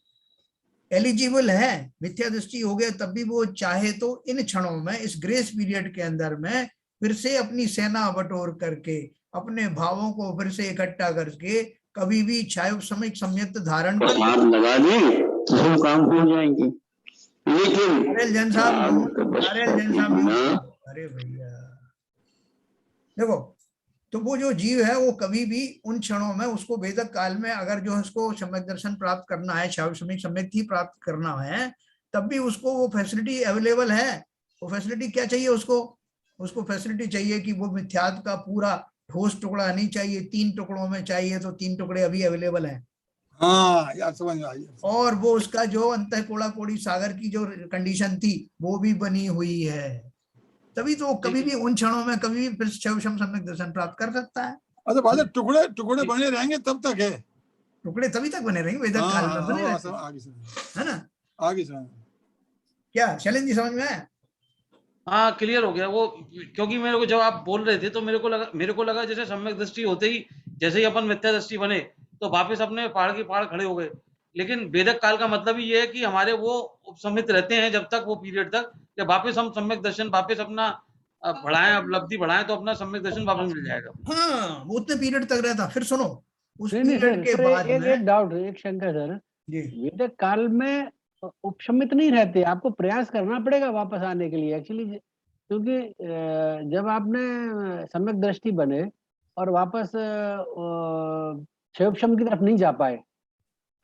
A: एलिजिबल है, मिथ्या दृष्टि हो गया तब भी वो चाहे तो इन क्षणों में, इस ग्रेस पीरियड के अंदर में फिर से अपनी सेना बटोर करके, अपने भावों को फिर से इकट्ठा करके कभी भी क्षाय समयिक सम्यक्त धारण कर
F: लगा दी तो काम हो जाएंगे। लेकिन
A: नारियल जैन साहब, अरे भैया देखो, तो वो जो जीव है वो कभी भी उन क्षणों में, उसको वेदक काल में अगर जो उसको सम्यक दर्शन प्राप्त करना है, सम्यक ही प्राप्त करना है, तब भी उसको वो फैसिलिटी अवेलेबल है। वो फैसिलिटी क्या चाहिए उसको फैसिलिटी चाहिए कि वो मिथ्यात्व का पूरा ठोस टुकड़ा नहीं चाहिए, 3 टुकड़ों में चाहिए, तो 3 टुकड़े अभी अवेलेबल हैं।
C: हाँ यार, समझ में आई।
A: और वो उसका जो अंतः कोड़ा कोड़ी सागर की जो कंडीशन थी वो भी बनी हुई है, तभी तो कभी भी उन क्षणों में कभी भी फिर सम्यक दर्शन प्राप्त कर सकता है।
C: अच्छा भाई, टुकड़े टुकड़े बने रहेंगे तब तक है,
A: टुकड़े तभी तक बने रहेंगे, वेदक काल में बने रहते हैं,
C: आगे सुनो,
A: है ना?
C: आगे सुनो।
A: क्या शैलेंद्र जी समझ में आया?
E: हाँ, क्लियर हो गया वो। क्योंकि मेरे को जब आप बोल रहे थे तो मेरे को लगा जैसे सम्यक दृष्टि होते ही, जैसे ही अपन मिथ्या दृष्टि बने तो वापस अपने पहाड़ की पहाड़ खड़े हो गए। लेकिन वेदक काल का मतलब ही ये है कि हमारे वो उपसमित रहते हैं जब तक, वो पीरियड तक, जब वापस हम सम्यक दर्शन वापस अपना बढ़ाएं, उपलब्धि बढ़ाएं, तो अपना सम्यक दर्शन वापस मिल जाएगा।
A: हाँ, वो उतने पीरियड तक रहता। फिर सुनो, उस
D: नहीं
A: पीरियड के
D: सर,
A: बाद में
D: एक डाउट, एक शंका सर,
A: जी,
D: वेदक काल में उपशमित नहीं रहते, आपको प्रयास करना पड़ेगा वापस आने के लिए एक्चुअली। क्योंकि जब आपने सम्यक दृष्टि बने और वापस क्षयोपशम की तरफ नहीं जा पाए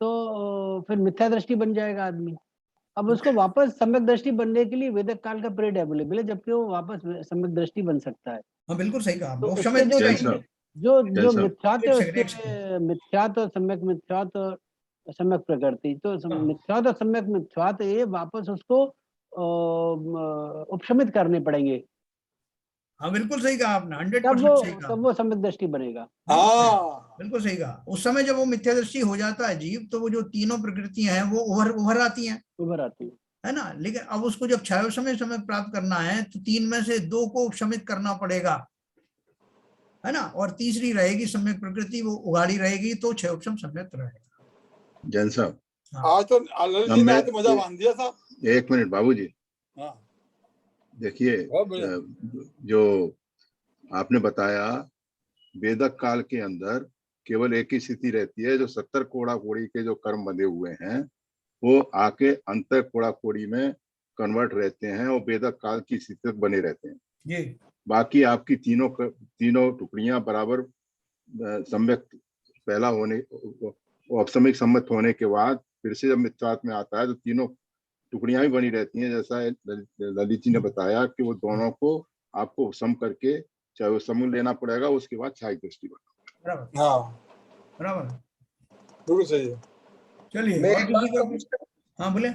D: तो फिर मिथ्या दृष्टि बन जाएगा आदमी। अब उसको वापस सम्यक दृष्टि बनने के लिए वेदक काल का पीरियड अवेलेबल है, जबकि वो वापस सम्यक दृष्टि बन सकता है।
A: हाँ बिल्कुल सही कहा
D: तो
A: आपने।
D: उसके जो
F: जैन साहब,
D: जो
F: साहब।
D: मिथ्यात है,
A: एक सेकंड,
D: उसके मिथ्यात और सम्यक मिथ्यात और सम्यक प्रकृति, तो मिथ्यात और सम्यक मिथ्यात ये वापस उसको उपशमित करने पड़ेंगे,
A: हाँ बिल्कुल सही कहा आपने, 100% सही कहा,
D: तब वो सम्यक दृष्टि बनेगा।
C: हाँ,
A: बिल्कुल सही कहा। उस समय जब वो मिथ्या दृष्टि हो जाता है जीव, तो वो जो तीनों प्रकृतियां हैं वो उभर आती हैं,
D: उभर आती है।
A: है ना? लेकिन अब उसको जब क्षय समय प्राप्त करना है तो 3 में से 2 को उपशमित करना पड़ेगा, है ना? और तीसरी रहेगी सम्यक प्रकृति, वो उगाड़ी रहेगी, तो क्षय सम्यक रहेगा।
F: जैन साहब,
C: आज तो ललित जी ने आज तो मजा बांध दिया था।
F: 1 मिनट बाबूजी।
C: हाँ,
F: देखिए,
C: बहुत बढ़िया।
F: जो आपने बताया, वेदक काल के अंदर केवल एक ही स्थिति रहती है, जो 70 कोड़ा कोड़ी के जो कर्म बंधे हुए हैं वो आके अंतर कोड़ा कोड़ी में कन्वर्ट रहते हैं और वेदक काल की स्थिति तक बने रहते हैं
A: जी,
F: बाकी आपकी तीनों टुकड़ियां बराबर सम्यक पहला होने, अपसमिक सम्मत होने के बाद फिर से जब मिथ्यात्व में आता है तो तीनों टुकड़ियां भी बनी रहती हैं। जैसा ललित जी ने बताया कि वो दोनों को आपको सम करके चाहे वो समूह लेना पड़ेगा, उसके बाद छाई दृष्टि बना।
A: बराबर
C: हाँ,
A: बराबर,
C: बिल्कुल सही है।
A: चलिए।
G: मैं
A: और
G: एक
A: किसी
G: बात
A: का?
G: पूछता हूं,
A: हाँ बोले।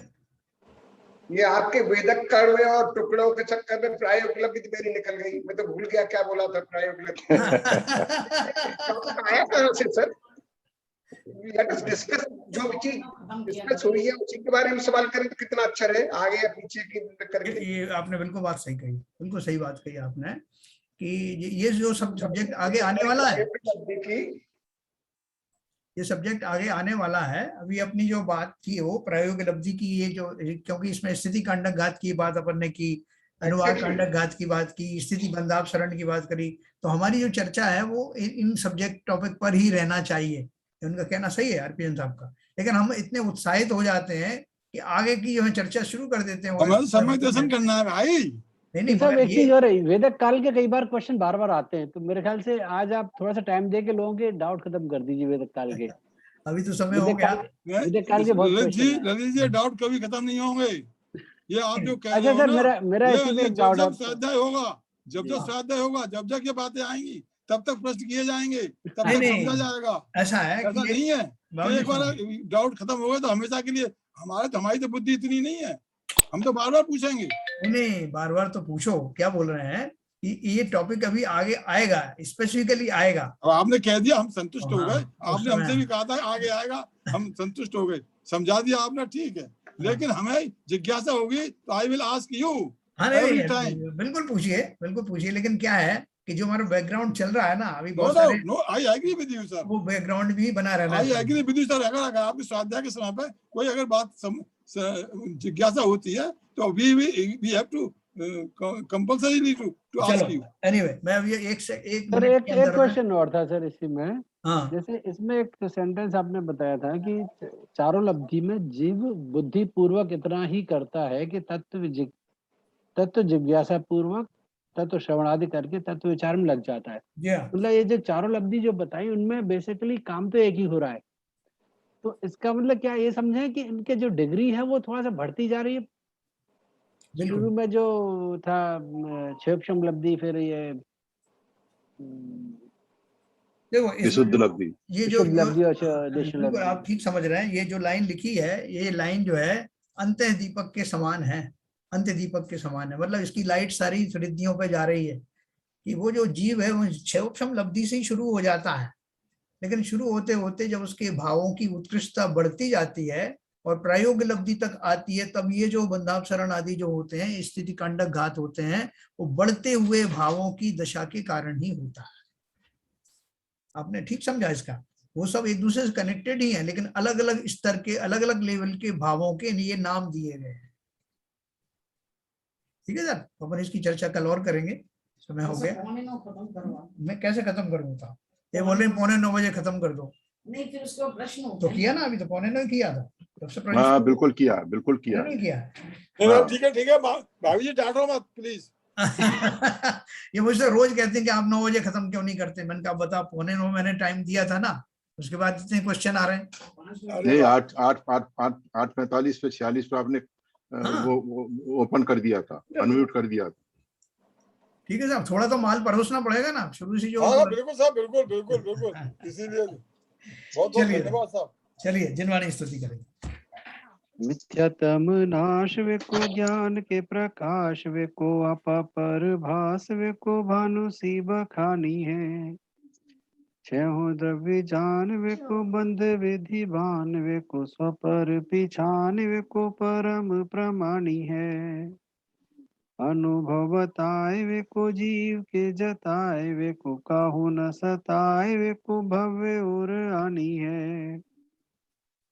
G: ये आपके वेदक काल में और टुकड़ों के चक्कर में प्रायोपलब्धि मेरी निकल गई, मैं तो भूल गया क्या बोला था प्रायोपलब्धि। आया कहां से सर? लेट अस डिस्कस, जो भी चीज डिस्कस हुई है उसी के बारे में सवाल करें तो कितना अच्छा रहे, आगे या पीछे की करके।
A: ये आपने बिल्कुल बात सही कही, बिल्कुल सही बात कही आपने कि ये जो सब्जेक्ट आगे आने वाला है, ये सब्जेक्ट आगे आने वाला है। अभी अपनी जो बात की वो प्रायोगिक लब्धि की, ये जो, क्योंकि इसमें स्थिति कांडक घात की बात अपन ने की, अनुवाद कांडक घात की बात की, स्थिति बंधाव शरण की बात करी, तो हमारी जो चर्चा है वो इन सब्जेक्ट टॉपिक पर ही रहना चाहिए। उनका कहना सही है आरपीएन साहब का, लेकिन हम इतने उत्साहित हो जाते हैं कि आगे की जो है चर्चा शुरू कर देते हैं।
C: हमें सम्यक दर्शन करना है भाई।
A: नहीं
D: सब एक चीज हो रही, वेदक काल के कई बार क्वेश्चन बार बार आते हैं, तो मेरे ख्याल से आज आप थोड़ा सा टाइम दे के लोगों के डाउट खत्म कर दीजिए वेदक काल के।
A: अभी तो समय हो गया।
D: वेदक काल के बहुत
C: ललित जी डाउट कभी खत्म नहीं होंगे। ये आप जो कह रहे
D: अच्छा
C: हो
D: सर,
C: ना,
D: मेरा इसी में एक डाउट है।
C: जब स्वाध्याय होगा, जब स्वाध्याय होगा, जब ये बातें आएंगी तब तक प्रश्न किए जाएंगे, तब तक समझा जाएगा।
A: ऐसा है,
C: ऐसा नहीं है कि एक बार डाउट खत्म हो गया तो हमेशा के लिए। हमारी तो बुद्धि इतनी नहीं है, हम तो बार बार पूछेंगे।
A: नहीं, बार बार तो पूछो, क्या बोल रहे हैं कि ये टॉपिक अभी आगे आएगा, स्पेसिफिकली आएगा।
C: अब आपने कह दिया, हम संतुष्ट हो गए।
A: हाँ,
C: आपने हमसे भी कहा था आगे आएगा, हम संतुष्ट हो गए, समझा दिया आपने, ठीक है। लेकिन हमें जिज्ञासा होगी तो आई विल आस्क यू।
A: हाँ नहीं, बिल्कुल पूछिए, बिल्कुल पूछिए। लेकिन क्या है कि जो हमारा बैकग्राउंड चल रहा है ना अभी
C: नो
A: बहुत
C: नो
A: सारे,
C: no, I agree with you sir,
A: वो बैकग्राउंड भी बना रहना
C: आई
A: चाहिए।
C: Agree with you sir. अगर आपके स्वाध्याय के समय पे कोई अगर बात जिज्ञासा होती है तो we have to compulsorily to ask you.
A: Anyway मैं अभी एक
D: सर
A: मिनट के
D: एक
A: अंदर में,
D: क्वेश्चन और था सर इसी में।
A: हाँ
D: जैसे इसमें एक सेंटेंस आपने बताया था कि चारों लब्धि में जीव बुद्धि पूर्वक इतना ही करता है कि तत्व जिज्ञासा पूर्वक तत्व श्रवण आदि करके तत्व विचार में लग जाता है।
A: जी हाँ,
D: मतलब ये जो चारों लब्धि जो बताई उनमें बेसिकली काम तो एक ही हो रहा है, तो इसका मतलब क्या ये समझे कि इनके जो डिग्री है वो थोड़ा सा बढ़ती जा रही है। शुरू
A: बिल्कुल।
D: में जो था क्षेपक्षम लब्धि, फिर ये
A: देखो इसमें
F: विशुद्ध लब्धि।
A: ये जो
D: विशुद्ध लब्धि और देश
A: बिल्कुल
D: लब्धि।
A: आप ठीक समझ रहे हैं। ये जो लाइन लिखी है, ये लाइन जो है अंतः दीपक के समान है, अंत्य दीपक के समान है। मतलब इसकी लाइट सारी रिद्धियों पे जा रही है कि वो जो जीव है वो क्षेपक्षम लब्धि से ही शुरू हो जाता है, लेकिन शुरू होते होते जब उसके भावों की उत्कृष्टता बढ़ती जाती है और प्रायोगिक लब्धि तक आती है, तब ये जो बंधापसरण आदि जो होते हैं, स्थिति कांडक घात होते हैं, वो बढ़ते हुए भावों की दशा के कारण ही होता है। आपने ठीक समझा इसका। वो सब एक दूसरे से कनेक्टेड ही है, लेकिन अलग अलग स्तर के अलग अलग लेवल के भावों के लिए नाम दिए गए हैं। ठीक है सर, अपन इसकी चर्चा कल और करेंगे, समय हो गया। मैं कैसे खत्म करूंगा? ये बोल रहे 8:45 खत्म कर दो।
H: नहीं, फिर उसका प्रश्न
A: तो किया ना, अभी तो 8:45 किया था, तब से प्रश्न
F: हाँ बिल्कुल किया, बिल्कुल किया।
A: नहीं किया।
C: हाँ। ठीक है भाभी जी डांटो मत प्लीज।
A: ये मुझसे रोज कहते हैं कि आप 9 बजे खत्म क्यों नहीं करते। मैंने कहा बता, 8:45 मैंने टाइम दिया था ना, उसके बाद इतने क्वेश्चन आ रहे हैं।
F: नहीं 8:45 पे 46 पे आपने वो ओपन कर दिया था, अनम्यूट कर दिया था।
A: ठीक है साहब, थोड़ा तो माल परोसना पड़ेगा ना शुरू से जो।
C: हाँ बिल्कुल साहब, बिल्कुल बिल्कुल बिल्कुल, इसीलिए बहुत बहुत धन्यवाद साहब।
A: चलिए जिनवाणी स्तुति करेंगे।
D: मिथ्यातम नाश वे को ज्ञान के प्रकाश वे को अपर भास वे को भानु सी बखानी है। छह द्रव्य जान वे को बंध विधि भान वे को स्वपर पिछान वे को परम प्रमाणी है। अनुभव बताए वे को जीव के जताए वे को काहू न सताए वे को भव्य और आनी है।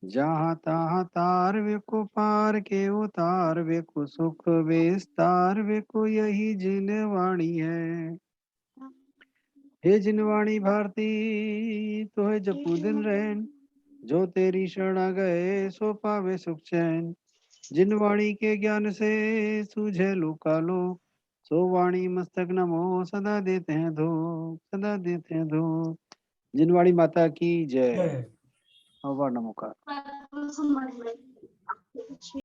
D: जहाँ तहाँ तार वे को पार के उतार वे को सुख विस्तार वे को यही जिनवाणी है। हे जिनवाणी भारती तो है जपू दिन रहन, जो तेरी शरण गए सो पावे सुख चैन। जिनवाणी के ज्ञान से सूझे लोकालो, सो वाणी मस्तक नमो सदा देते हैं धो, सदा देते हैं धो। जिनवाणी माता की जय। अवर नमोकार।